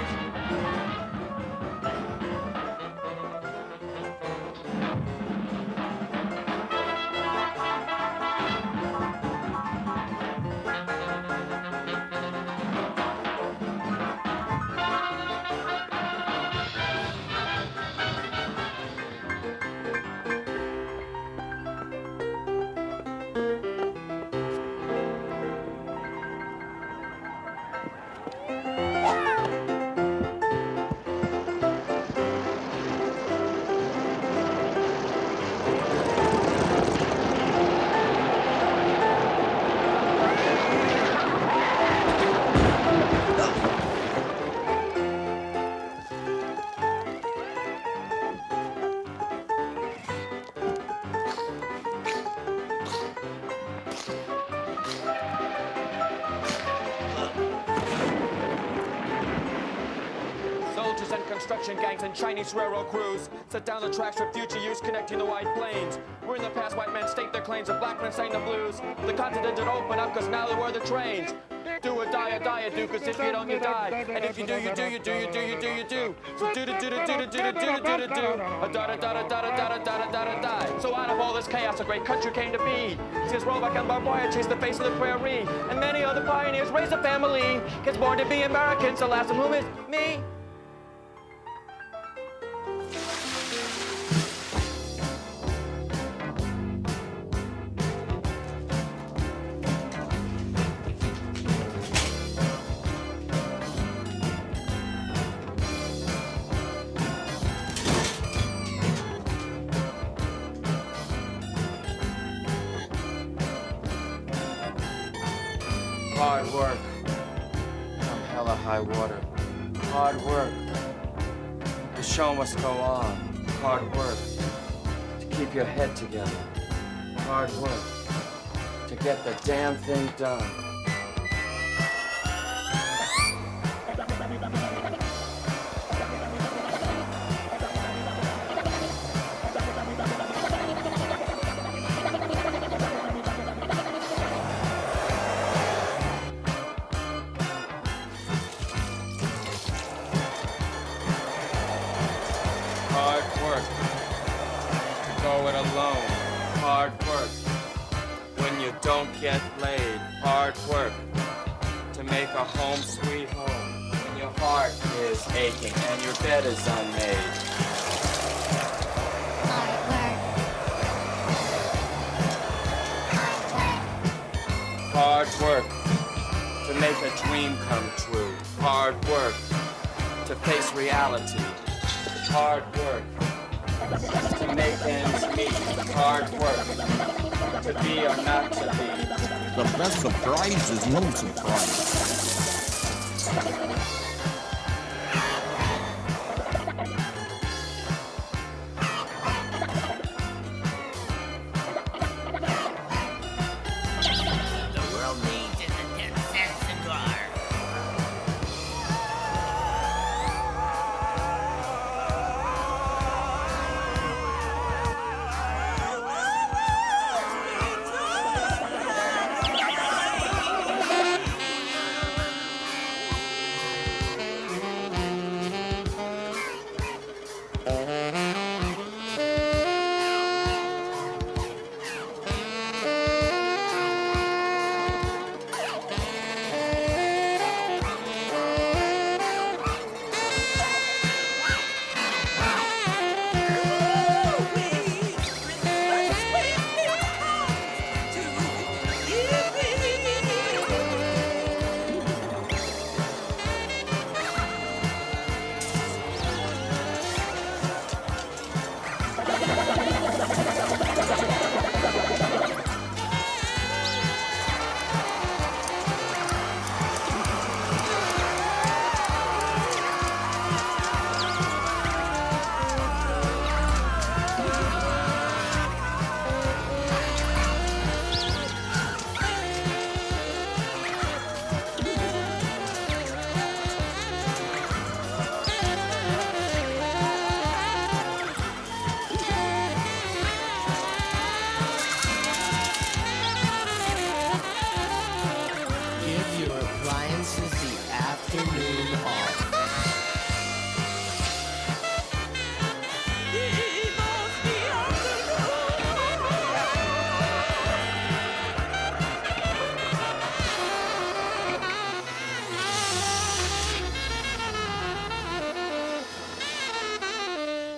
Speaker 9: Construction gangs and Chinese railroad crews set down the tracks for future use connecting the White Plains. Where in the past white men state their claims and black men sang the blues. The continent did open up cause now there were the trains. Do or die, do, cause if you don't, you die. And if you do, you do, you do, you do, you do, you do. So do, do, do, do, do, do, do, do, do, do, do. A da da da da da da da da da da da. So out of all this chaos, a great country came to be. Since Roebuck and Barboya chased the face of the prairie. And many other pioneers raised a family. Kids born to be Americans, the last of whom is me.
Speaker 7: Hard work. Come hella high water. Hard work. The show must go on. Hard work. To keep your head together. Hard work. To get the damn thing done. Get laid, hard work to make a home sweet home when your heart is aching and your bed is unmade. Hard work to make a dream come true. Hard work to face reality. Hard work to make ends meet. Hard work to be or not to be.
Speaker 10: The best surprise is no surprise.
Speaker 11: The world needs is a 10-cent cigar.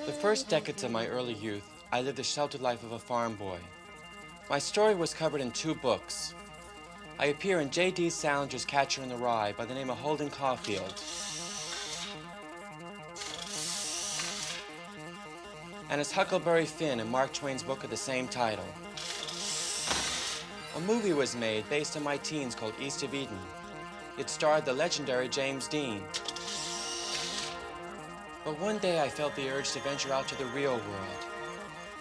Speaker 7: The first decades of my early youth, I lived the sheltered life of a farm boy. My story was covered in 2 books. I appear in J.D. Salinger's Catcher in the Rye by the name of Holden Caulfield, and as Huckleberry Finn in Mark Twain's book of the same title. A movie was made based on my teens called East of Eden. It starred the legendary James Dean. But one day I felt the urge to venture out to the real world.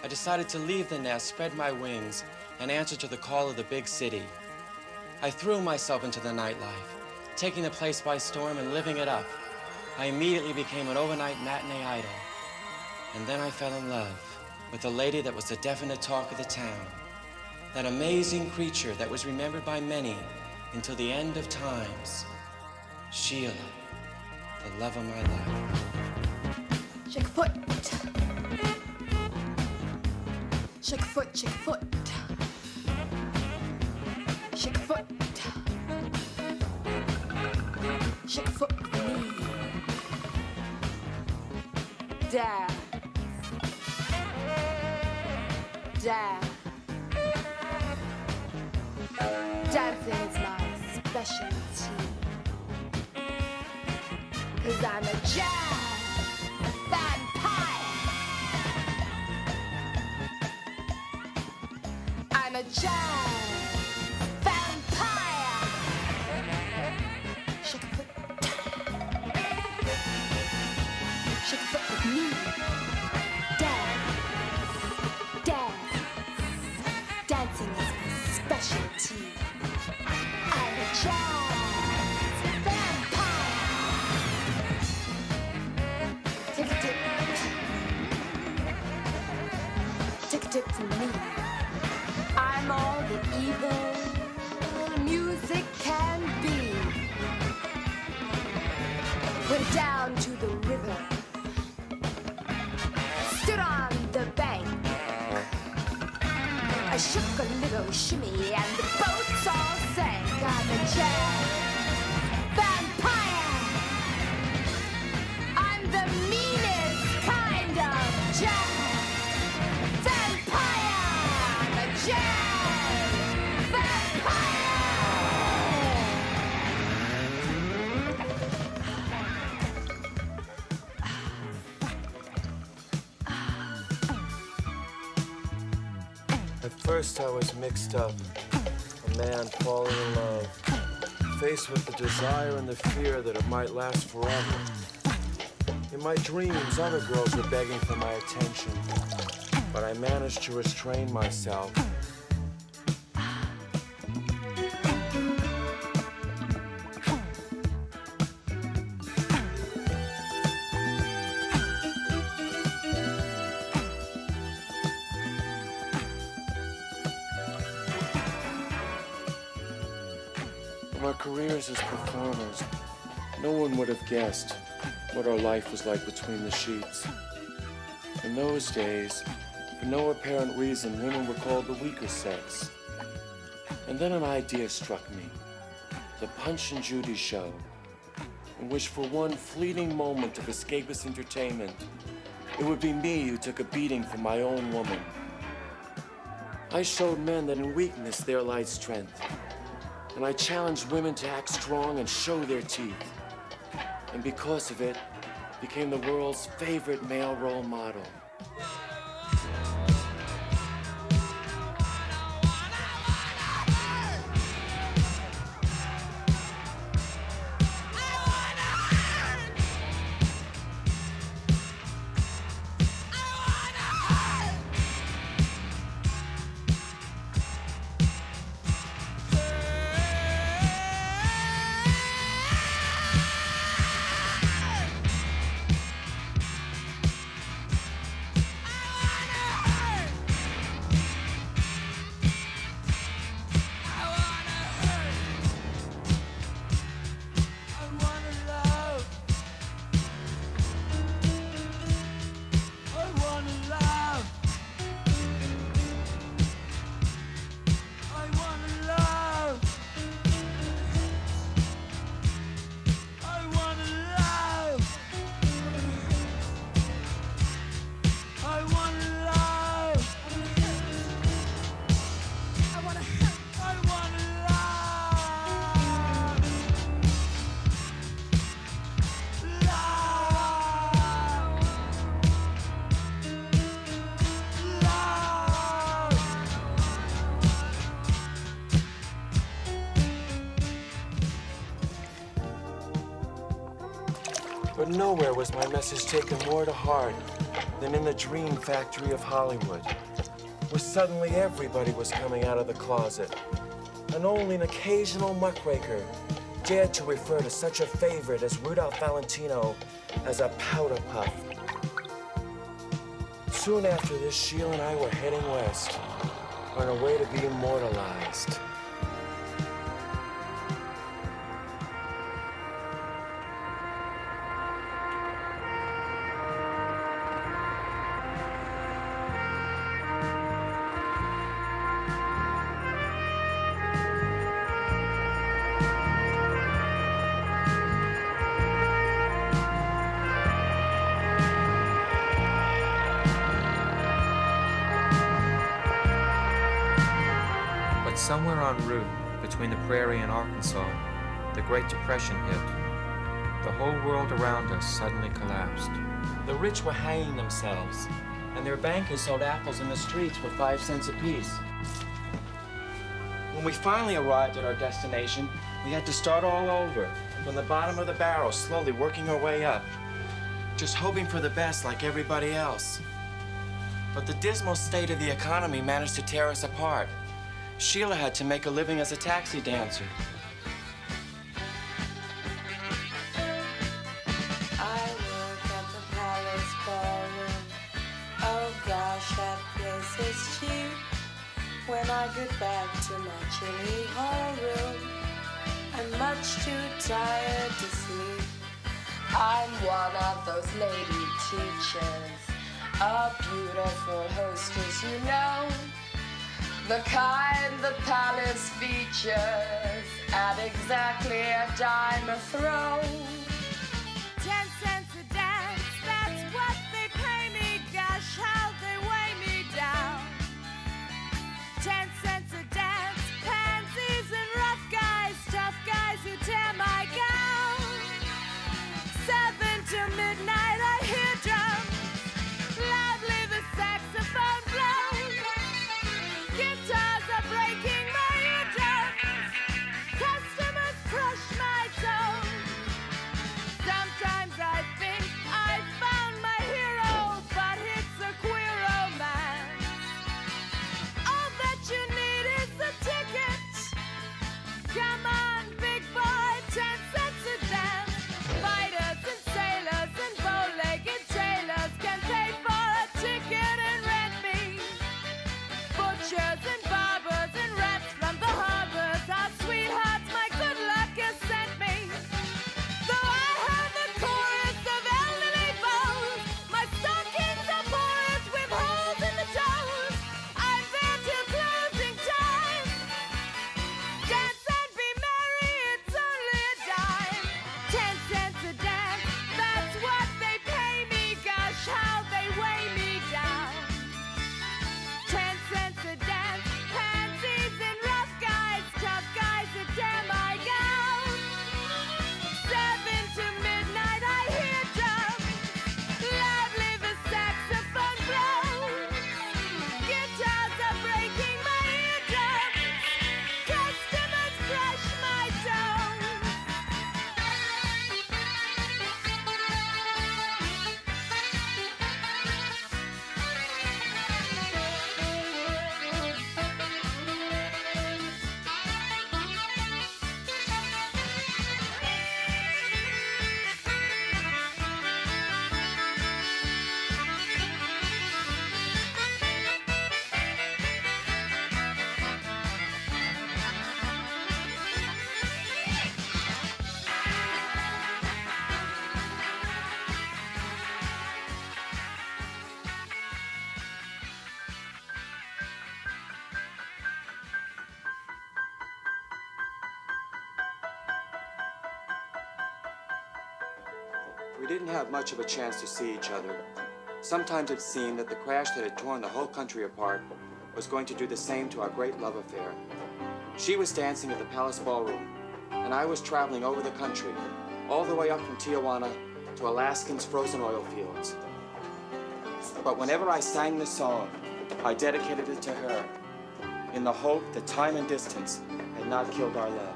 Speaker 7: I decided to leave the nest, spread my wings, and answer to the call of the big city. I threw myself into the nightlife, taking the place by storm and living it up. I immediately became an overnight matinee idol. And then I fell in love with a lady that was the definite talk of the town. That amazing creature that was remembered by many until the end of times. Sheila, the love of my life.
Speaker 6: Shake a foot. Shake a foot, shake a foot. Shake a foot. Shake a foot with me. Dad. Dad. Dancing is my specialty. 'Cause I'm a jazz vampire. I'm a jazz vampire. Shake a foot. Shake a foot with me. Dance. Dance. Dancing is my specialty. I'm a jazz vampire. Take a tip. Take a tip from me. I'm all the evil music can be. Went down to the river. Stood on the bank. I shook a little shimmy and the boats all sank. I'm a jazz vampire. I'm the meanest kind of jazz vampire. I'm a jazz vampire.
Speaker 9: At first I was mixed up, a man falling in love, faced with the desire and the fear that it might last forever. In my dreams, other girls were begging for my attention, but I managed to restrain myself. Our careers as performers, no one would have guessed what our life was like between the sheets. In those days, for no apparent reason, women were called the weaker sex. And then an idea struck me, the Punch and Judy show, in which for one fleeting moment of escapist entertainment, it would be me who took a beating from my own woman. I showed men that in weakness there lies strength. And I challenged women to act strong and show their teeth. And because of it, became the world's favorite male role model. But nowhere was my message taken more to heart than in the dream factory of Hollywood, where suddenly everybody was coming out of the closet, and only an occasional muckraker dared to refer to such a favorite as Rudolph Valentino as a powder puff. Soon after this, Sheila and I were heading west on our way to be immortalized.
Speaker 7: Somewhere en route between the prairie and Arkansas, the Great Depression hit. The whole world around us suddenly collapsed.
Speaker 9: The rich were hanging themselves, and their bankers sold apples in the streets for 5 cents apiece. When we finally arrived at our destination, we had to start all over, from the bottom of the barrel, slowly working our way up, just hoping for the best like everybody else. But the dismal state of the economy managed to tear us apart. Sheila had to make a living as a taxi dancer.
Speaker 6: I work at the Palace Ballroom. Oh gosh, that place is cheap. When I get back to my chilly hall room, I'm much too tired to sleep. I'm one of those lady teachers, a beautiful hostess, you know. The kind the palace features at exactly a dime a throw. 10 cents a dance, that's what they pay me. Gosh, how they weigh me down. 10 cents a dance, pansies and rough guys, tough guys who tear my gown. 7 to midnight, I hear drums, loudly the saxophone blows. Guitars are breaking my eardrums. Customers crush my soul. Sometimes I think I found my hero, but it's a queer romance. All that you need is a ticket. Come on, big boy, 10 cents a dance. Fighters and sailors and bow-legged tailors can pay for a ticket and rent me. Butchers and barbers and rats from the harbors are sweethearts my good luck has sent me. Though I have a chorus of elderly beaux, my stockings are porous with holes in the toes. I'm there till closing time. Dance and be merry, it's only a dime. 10 cents a dance, that's what they pay me. Gosh, how they weigh me down. 10 cents a dance, pansies and rough guys, tough guys that tear my gown. 7 to midnight, I hear drums, loudly the saxophone blows. Guitars are breaking my eardrums, customers crush my toes.
Speaker 9: We didn't have much of a chance to see each other. Sometimes it seemed that the crash that had torn the whole country apart was going to do the same to our great love affair. She was dancing at the Palace Ballroom, and I was traveling over the country, all the way up from Tijuana to Alaskans' frozen oil fields. But whenever I sang this song, I dedicated it to her, in the hope that time and distance had not killed our love.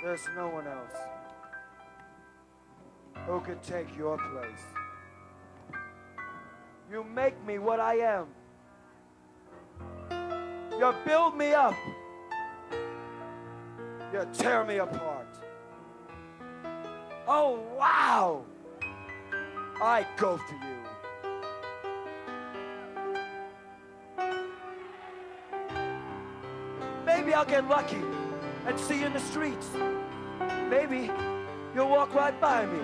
Speaker 5: There's no one else who could take your place. You make me what I am. You build me up. You tear me apart. Oh, wow! I go for you. Maybe I'll get lucky and see you in the streets. Maybe you'll walk right by me.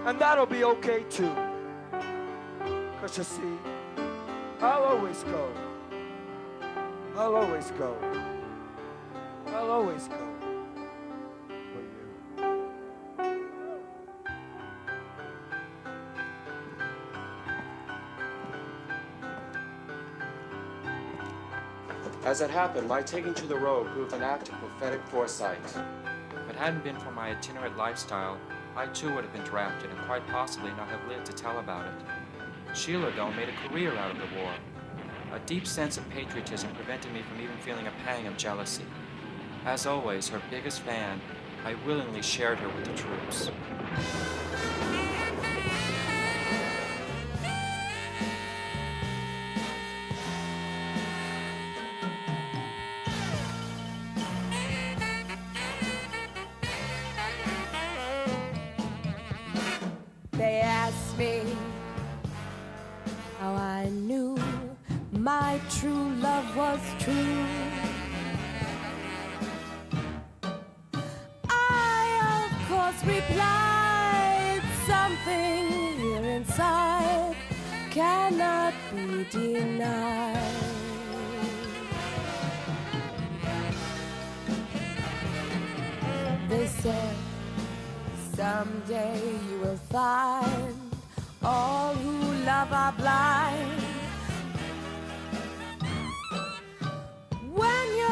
Speaker 5: And that'll be okay too. 'Cause you see, I'll always go. I'll always go. I'll always go for you.
Speaker 9: As it happened, my taking to the road proved an act of prophetic foresight.
Speaker 7: If it hadn't been for my itinerant lifestyle, I too would have been drafted and quite possibly not have lived to tell about it. Sheila, though, made a career out of the war. A deep sense of patriotism prevented me from even feeling a pang of jealousy. As always, her biggest fan, I willingly shared her with the troops.
Speaker 6: They asked me how I knew my true love was true. I, of course, replied, something here inside cannot be denied. They said, someday you will find all who love are blind. When your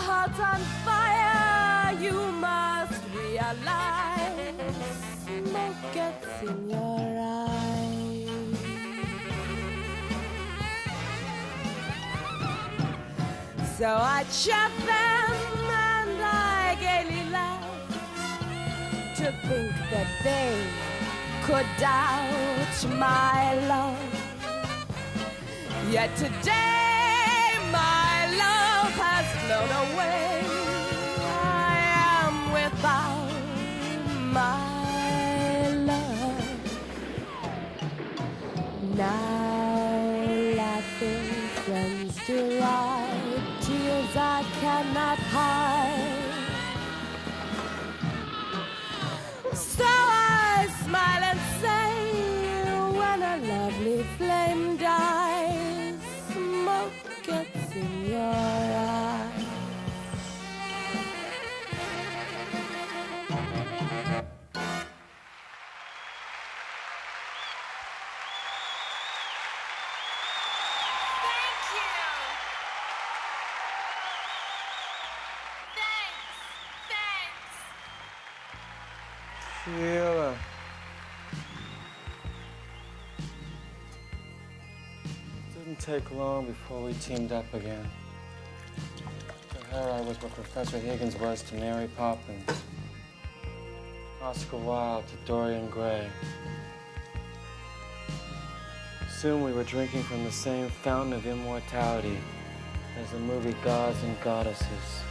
Speaker 6: heart's on fire, you must realize smoke gets in your eyes. So I chucked them and I gaily laughed to think that they could doubt my love. Yet today my love has flown away. I am without my love. Now laughing friends deride tears I cannot hide. So I smile and say, when a lovely flame dies, smoke gets in your eyes.
Speaker 9: Sheila. Didn't take long before we teamed up again. To her, I was what Professor Higgins was to Mary Poppins, Oscar Wilde to Dorian Gray. Soon we were drinking from the same fountain of immortality as the movie Gods and Goddesses.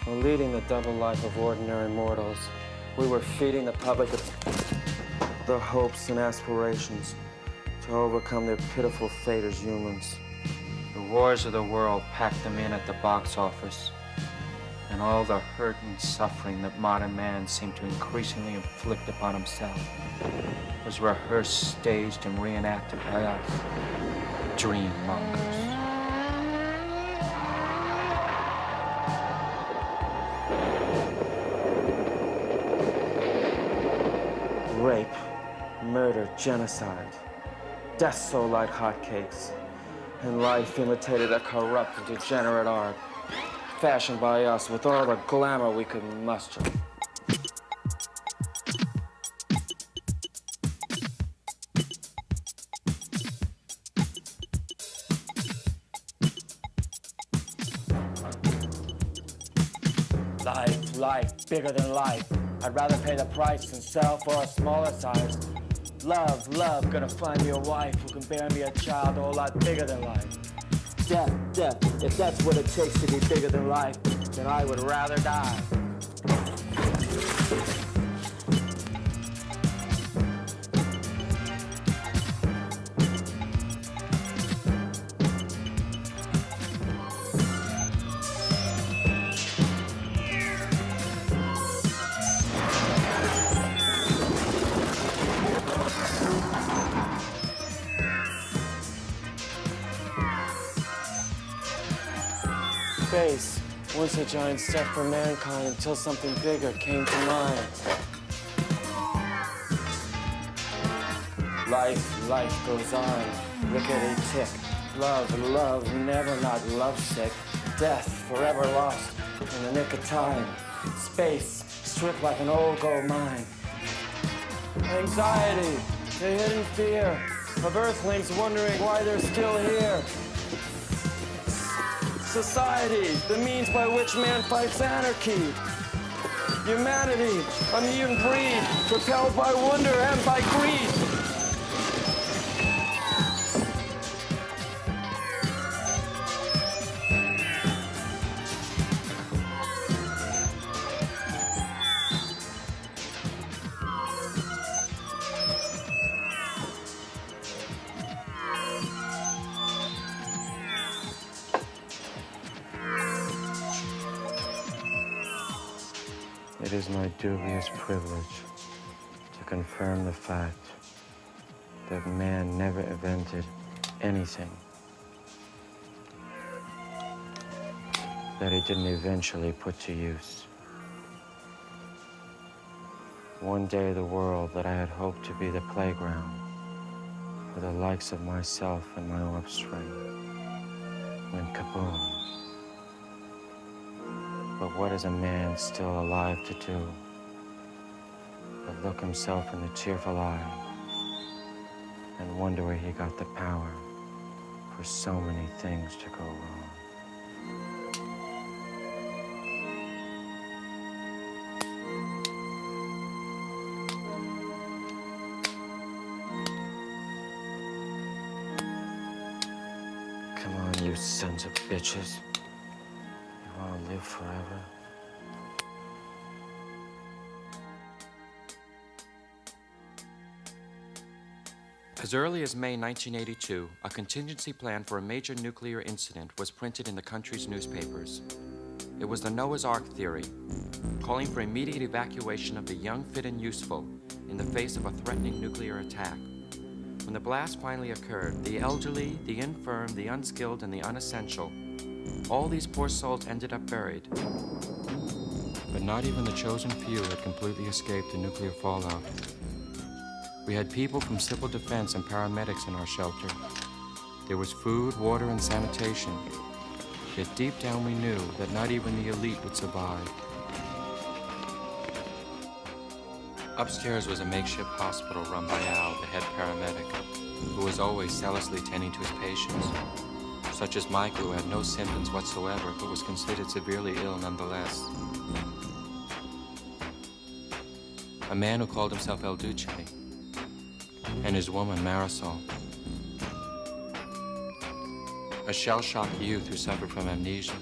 Speaker 9: Leading the double life of ordinary mortals, we were feeding the public their hopes and aspirations to overcome their pitiful fate as humans.
Speaker 7: The wars of the world packed them in at the box office, and all the hurt and suffering that modern man seemed to increasingly inflict upon himself was rehearsed, staged, and reenacted by us, dream mongers. Rape, murder, genocide, death so like hotcakes.
Speaker 3: And life imitated a corrupt and degenerate art, fashioned by us with all the glamour we could muster. Life, bigger than life. I'd rather pay the price than settle for a smaller size. Love, gonna find me a wife who can bear me a child a whole lot bigger than life. Death, if that's what it takes to be bigger than life, then I would rather die. Space, once a giant step for mankind until something bigger came to mind. Life goes on, rickety tick. Love, never not lovesick. Death, forever lost in the nick of time. Space, stripped like an old gold mine. Anxiety, the hidden fear of Earthlings wondering why they're still here. Society, the means by which man fights anarchy. Humanity, a mutant breed, propelled by wonder and by greed. It is my dubious privilege to confirm the fact that man never invented anything that he didn't eventually put to use. One day the world that I had hoped to be the playground for the likes of myself and my offspring went kaboom. But what is a man still alive to do but look himself in the tearful eye and wonder where he got the power for so many things to go wrong? Come on, you sons of bitches. Live forever.
Speaker 7: As early as May 1982, a contingency plan for a major nuclear incident was printed in the country's newspapers. It was the Noah's Ark theory, calling for immediate evacuation of the young, fit, and useful in the face of a threatening nuclear attack. When the blast finally occurred, the elderly, the infirm, the unskilled, and the unessential, all these poor souls ended up buried. But not even the chosen few had completely escaped the nuclear fallout. We had people from civil defense and paramedics in our shelter. There was food, water, and sanitation. Yet deep down we knew that not even the elite would survive. Upstairs was a makeshift hospital run by Al, the head paramedic, who was always zealously tending to his patients, such as Mike, who had no symptoms whatsoever, but was considered severely ill nonetheless. A man who called himself El Duce, and his woman, Marisol. A shell-shocked youth who suffered from amnesia.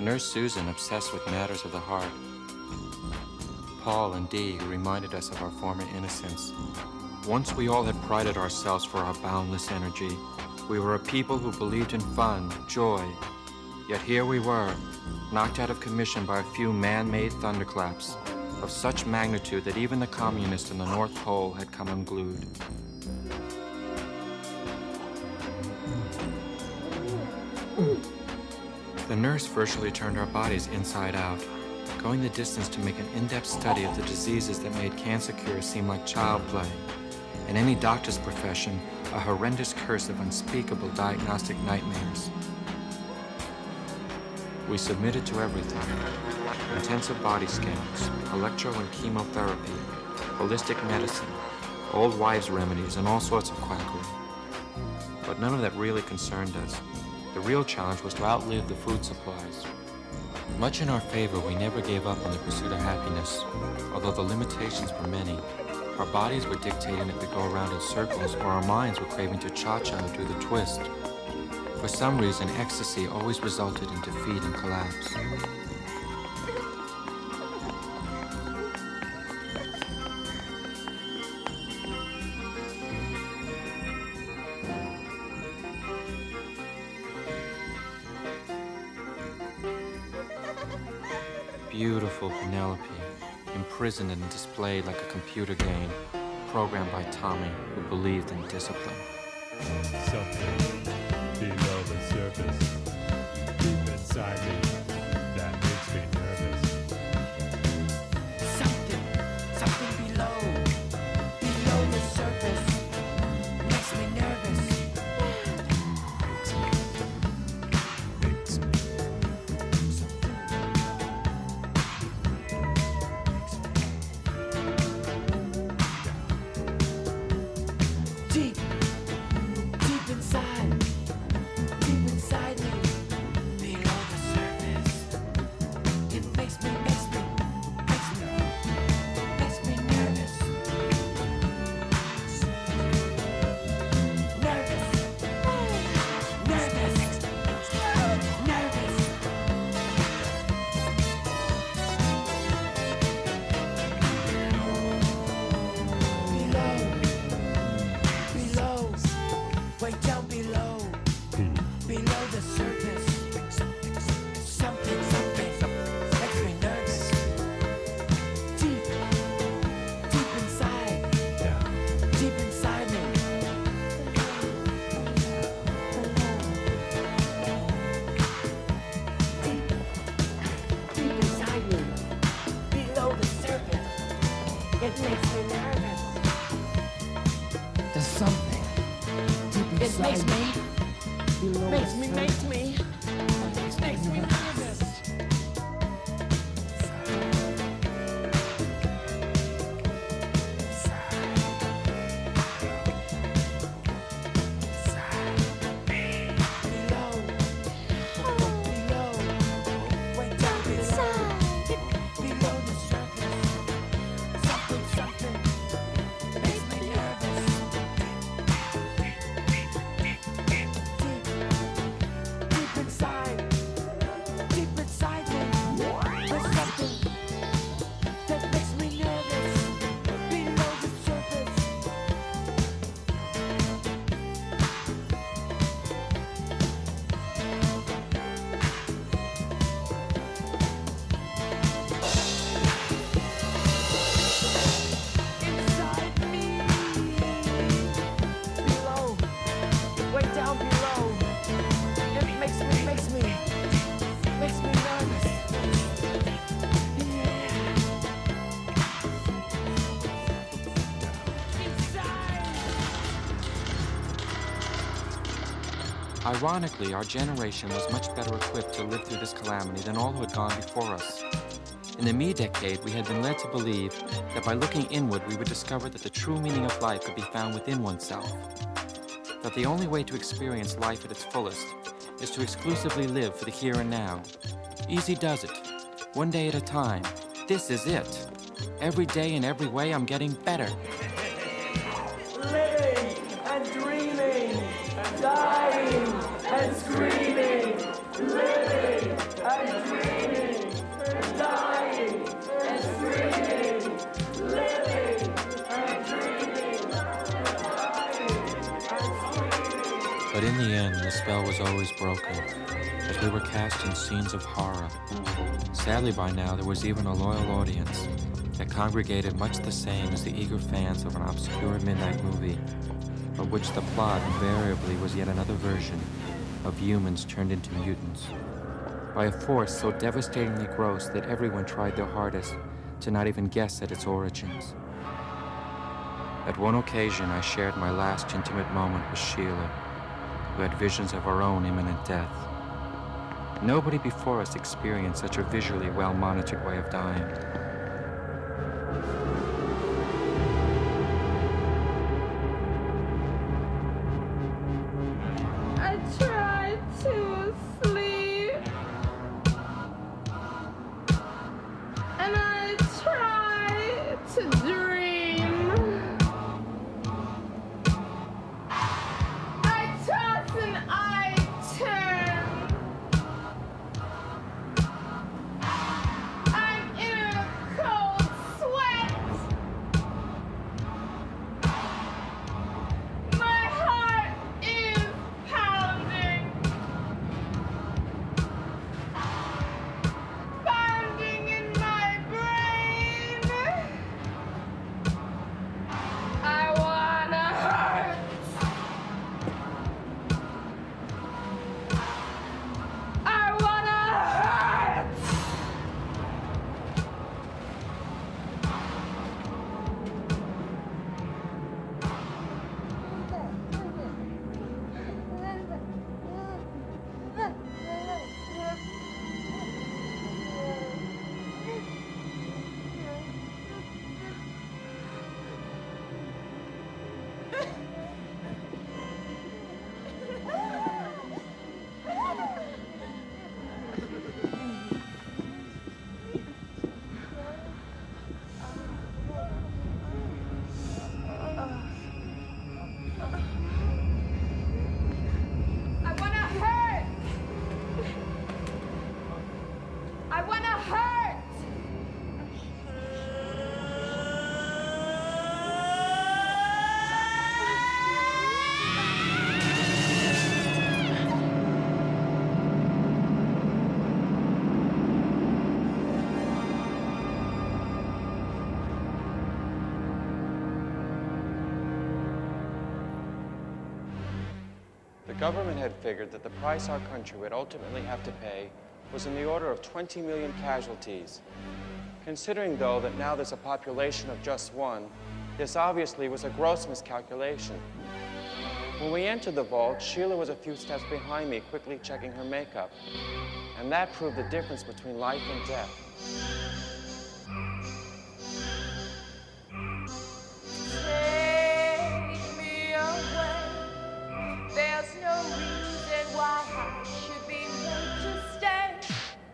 Speaker 7: Nurse Susan, obsessed with matters of the heart. Paul and Dee, who reminded us of our former innocence. Once we all had prided ourselves for our boundless energy. We were a people who believed in fun, joy. Yet here we were, knocked out of commission by a few man-made thunderclaps of such magnitude that even the communists in the North Pole had come unglued. The nurse virtually turned our bodies inside out, going the distance to make an in-depth study of the diseases that made cancer cures seem like child play, in any doctor's profession, a horrendous curse of unspeakable diagnostic nightmares. We submitted to everything. Intensive body scans, electro and chemotherapy, holistic medicine, old wives' remedies, and all sorts of quackery. But none of that really concerned us. The real challenge was to outlive the food supplies. Much in our favor, we never gave up on the pursuit of happiness. Although the limitations were many, our bodies were dictating that we go around in circles, or our minds were craving to cha-cha and do the twist. For some reason, ecstasy always resulted in defeat and collapse. Beautiful Penelope, imprisoned and displayed like a computer game, programmed by Tommy, who believed in discipline.
Speaker 12: Something below the surface, deep inside me, that makes me nervous.
Speaker 4: Something below the surface, makes me nervous.
Speaker 7: Ironically, our generation was much better equipped to live through this calamity than all who had gone before us. In the me decade, we had been led to believe that by looking inward, we would discover that the true meaning of life could be found within oneself. That the only way to experience life at its fullest is to exclusively live for the here and now. Easy does it. One day at a time. This is it. Every day in every way, I'm getting better.
Speaker 5: Living and dreaming, dying and screaming, living and dreaming, dying and screaming, living and dreaming, dying and screaming.
Speaker 7: But in the end, the spell was always broken, as we were cast in scenes of horror. Sadly, by now, there was even a loyal audience that congregated much the same as the eager fans of an obscure midnight movie, of which the plot invariably was yet another version of humans turned into mutants, by a force so devastatingly gross that everyone tried their hardest to not even guess at its origins. At one occasion, I shared my last intimate moment with Sheila, who had visions of her own imminent death. Nobody before us experienced such a visually well-monitored way of dying.
Speaker 6: I tried to sleep, and I tried to dream. I toss and I turn. I'm in a cold sweat. My heart is pounding. Pounding in my brain. I wanna hurt. I wanna hurt. I wanna hurt. I wanna hurt.
Speaker 9: The government had figured that the price our country would ultimately have to pay was in the order of 20 million casualties. Considering, though, that now there's a population of just one, this obviously was a gross miscalculation. When we entered the vault, Sheila was a few steps behind me, quickly checking her makeup. And that proved the difference between life and death.
Speaker 6: Take me away. There's no reason why I should be made to stay.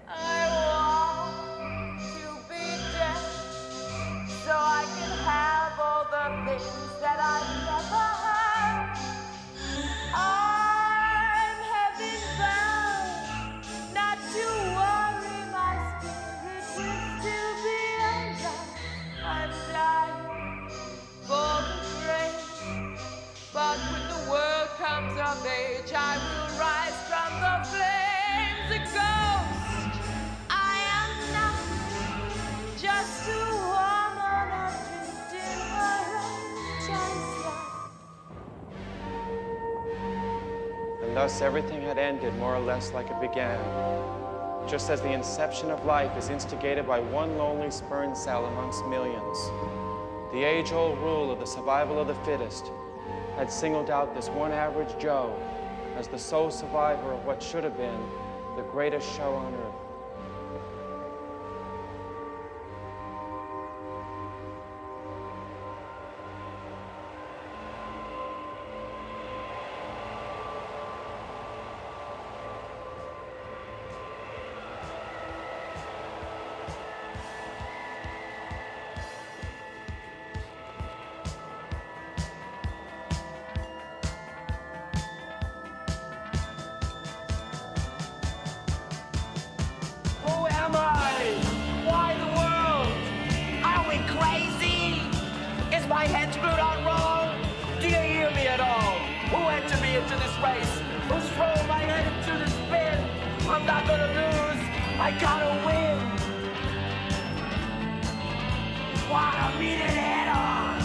Speaker 6: I want to be dead so I can have all the things that I've never had. I'm heaven bound, not to worry, my spirit will still be undone. I'm dying for the grave, but when the world comes of age, I will rise from the flames. A ghost, I am not just a woman adrift in her own chance life.
Speaker 9: And thus everything had ended more or less like it began. Just as the inception of life is instigated by one lonely sperm cell amongst millions. The age-old rule of the survival of the fittest had singled out this one average Joe as the sole survivor of what should have been the greatest show on earth.
Speaker 4: Who am I? Why the world? Are we crazy? Is my head screwed on wrong? Do you hear me at all? Who entered me into this race? Who's thrown my head into the spin? I'm not gonna lose. I gotta win. Wanna meet it head on?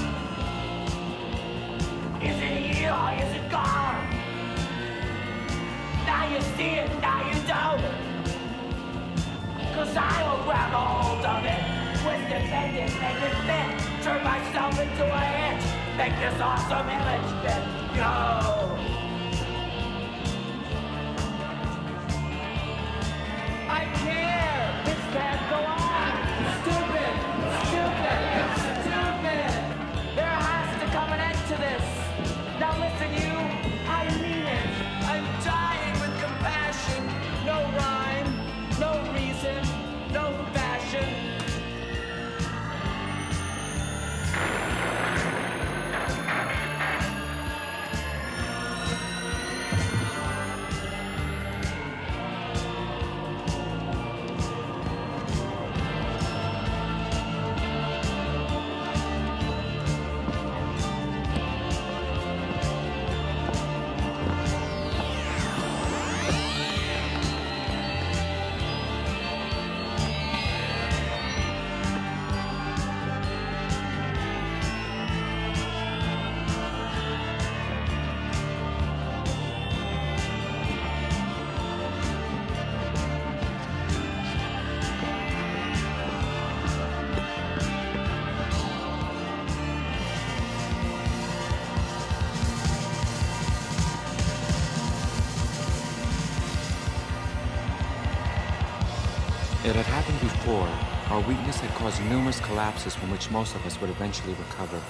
Speaker 4: Is it here or is it gone? Now you see it, now you don't. 'Cause I'll grab a hold of it, twist it, bend it, make it fit, turn myself into a hit, make this awesome image then go. I care. This can't go on. Stupid. There has to come an end to this. Now listen, you. I mean it. I'm dying with compassion. No rhyme, no reason, no fashion.
Speaker 7: It had happened before. Our weakness had caused numerous collapses from which most of us would eventually recover.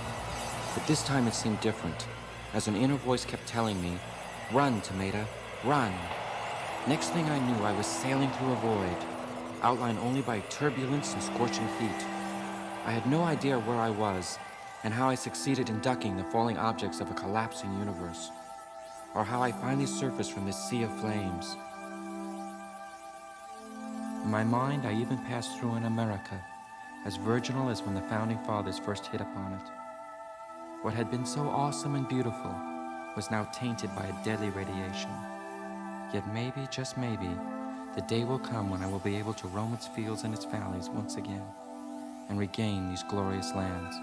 Speaker 7: But this time it seemed different, as an inner voice kept telling me, "Run, Tomato, run." Next thing I knew, I was sailing through a void, outlined only by turbulence and scorching heat. I had no idea where I was, and how I succeeded in ducking the falling objects of a collapsing universe, or how I finally surfaced from this sea of flames. In my mind, I even passed through an America, as virginal as when the Founding Fathers first hit upon it. What had been so awesome and beautiful was now tainted by a deadly radiation. Yet maybe, just maybe, the day will come when I will be able to roam its fields and its valleys once again, and regain these glorious lands.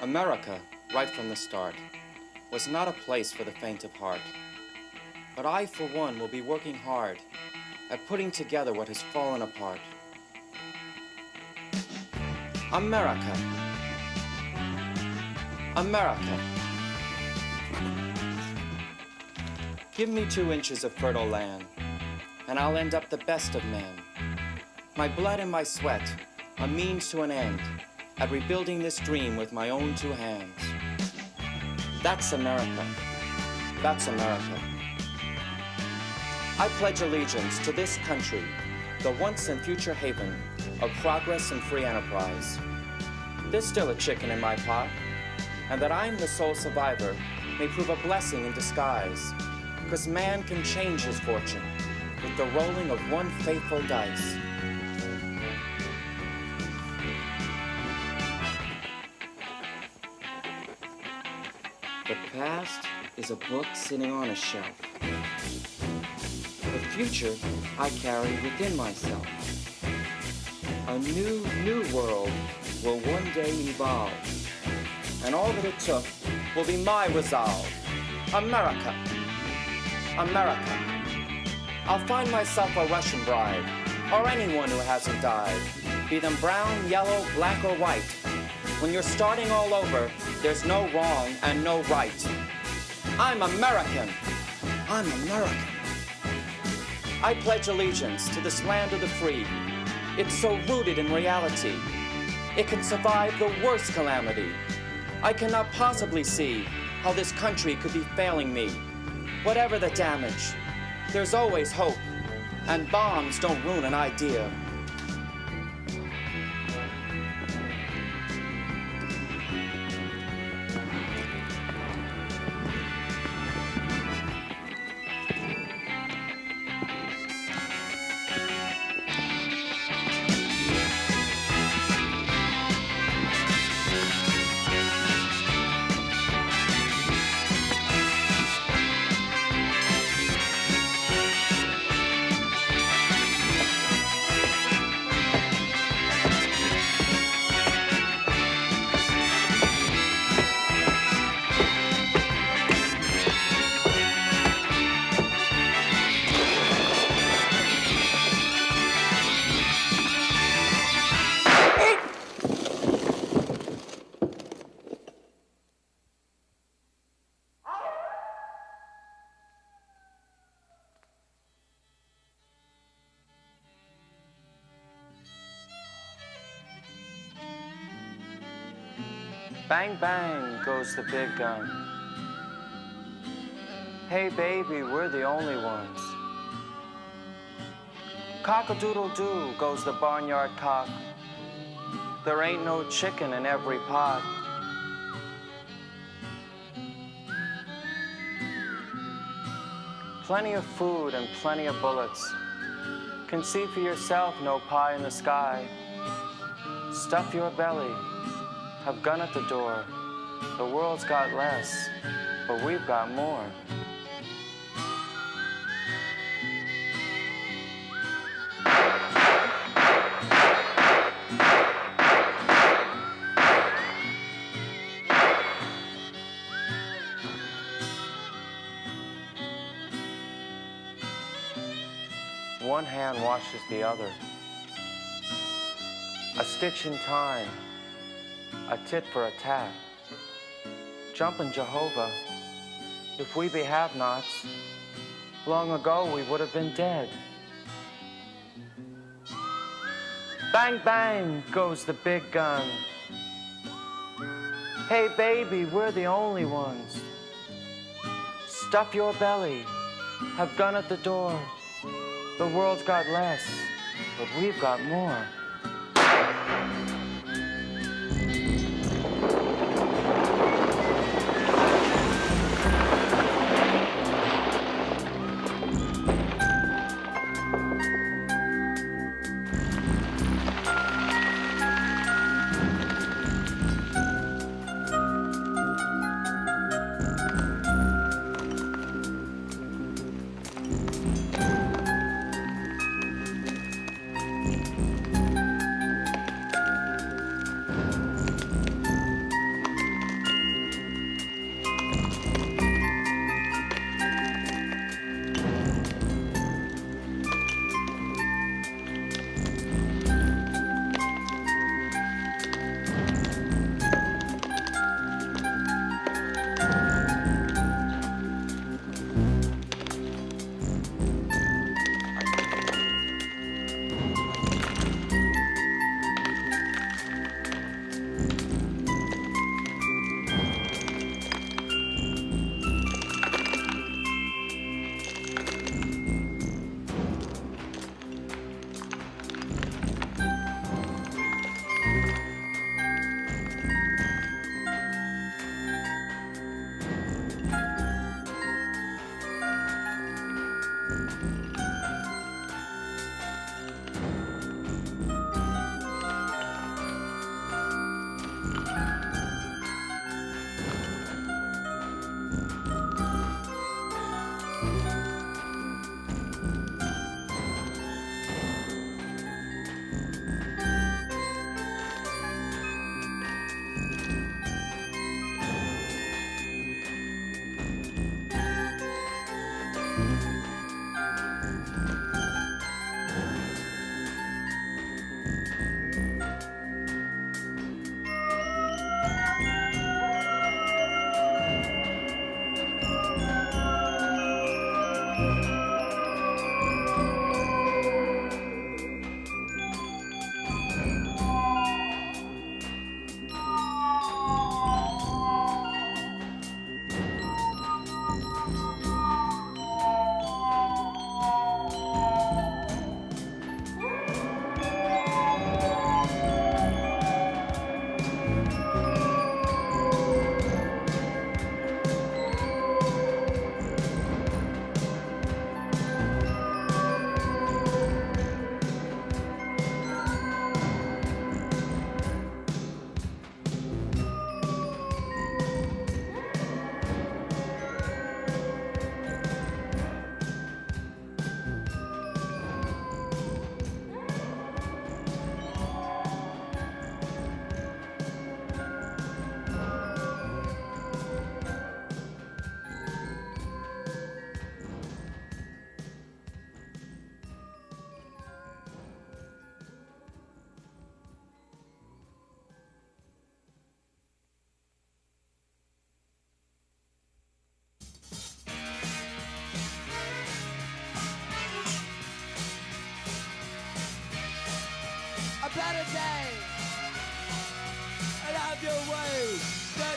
Speaker 7: America, right from the start, was not a place for the faint of heart. But I, for one, will be working hard at putting together what has fallen apart. America. America. Give me 2 inches of fertile land, and I'll end up the best of men. My blood and my sweat, a means to an end, at rebuilding this dream with my own 2 hands. That's America. That's America. I pledge allegiance to this country, the once and future haven of progress and free enterprise. There's still a chicken in my pot, and that I'm the sole survivor may prove a blessing in disguise, because man can change his fortune with the rolling of one fateful dice. The past is a book sitting on a shelf. The future I carry within myself. A new world will one day evolve, and all that it took will be my resolve. America. America. I'll find myself a Russian bride, or anyone who hasn't died, be them brown, yellow, black, or white. When you're starting all over, there's no wrong and no right. I'm American. I'm American. I pledge allegiance to this land of the free. It's so rooted in reality. It can survive the worst calamity. I cannot possibly see how this country could be failing me. Whatever the damage, there's always hope, and bombs don't ruin an idea.
Speaker 3: Bang, bang goes the big gun. Hey, baby, we're the only ones. Cock-a-doodle-doo goes the barnyard cock. There ain't no chicken in every pot. Plenty of food and plenty of bullets. Can see for yourself, no pie in the sky. Stuff your belly, have gun at the door. The world's got less, but we've got more. One hand washes the other. A stitch in time, a tit for a tat. Jumpin' Jehovah, if we be have-nots, long ago we would have been dead. Bang, bang goes the big gun. Hey, baby, we're the only ones. Stuff your belly, have gun at the door. The world's got less, but we've got more.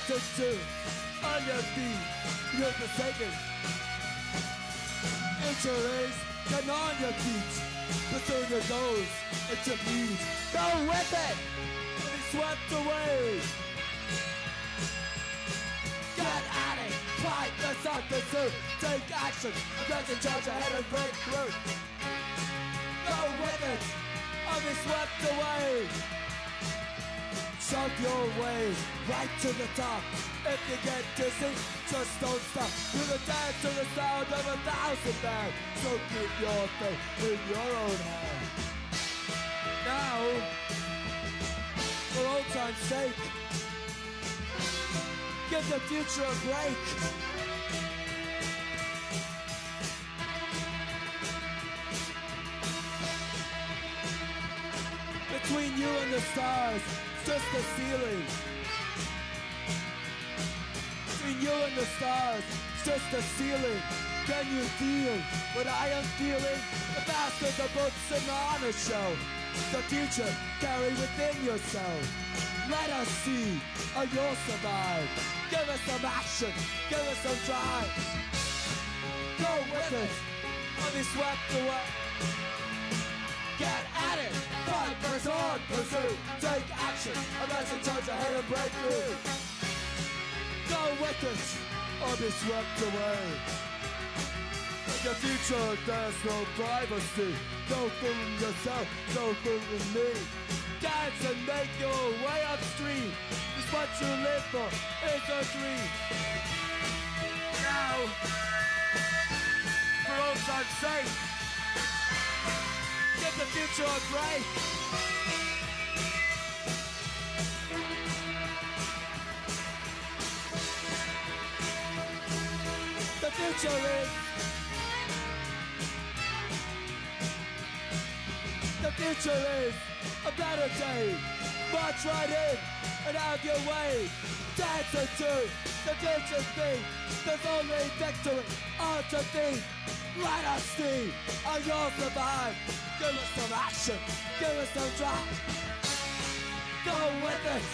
Speaker 5: to on your feet, you're forsaken. Injuries can on your feet, pursue your goals into peace. Go with it, be swept away. Get at it, fight the sun pursuit, take action, get in charge ahead and break through. Go with it, or be swept away. Shove your way right to the top. If you get dizzy, just don't stop. Do the dance to the sound of 1,000 bands. So keep your fate in your own hand. Now, for old time's sake, give the future a break. Between you and the stars, just a ceiling. Between you and the stars, just a ceiling. Can you feel what I am feeling? The masters of books and the honor show. The future carry within yourself. Let us see how you'll survive. Give us some action, give us some drive. Go with it, or be swept away. Get at it, fight, press on, pursue, take action, unless you touch ahead and break through. Go with it, or be swept away. In the future, there's no privacy. No fooling yourself, no fooling me. Dance and make your way upstream. It's what you live for, it's a dream. Now, for old time's sake, give the future a break. The future is. The future is a better day. March right in and out your way. Dance into the future's beat. There's only victory on to beat. Let us see how you'll survive. Give us some action, give us some drive. Go with it,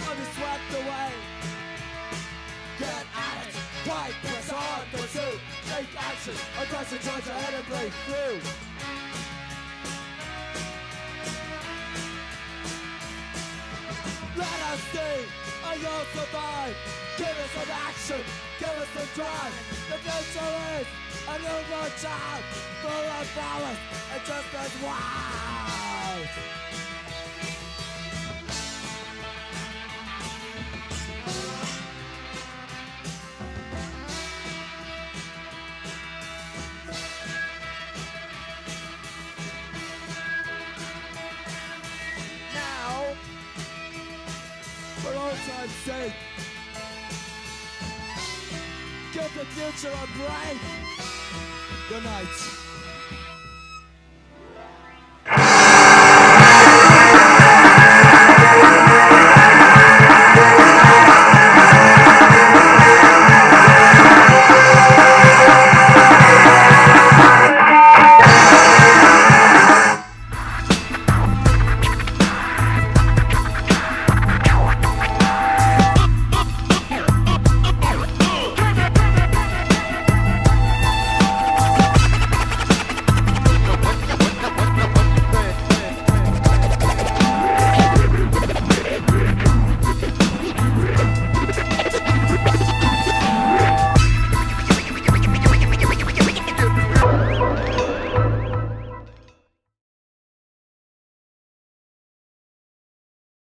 Speaker 5: or be swept away. Get at it, fight, press on, pursue, take action, across the charge ahead and break through. Let us see how you'll survive. Give us some action, give us some drive. The future is a newborn child, full of promise and just as wild. Now, for old time's sake, give the future a break. Good night.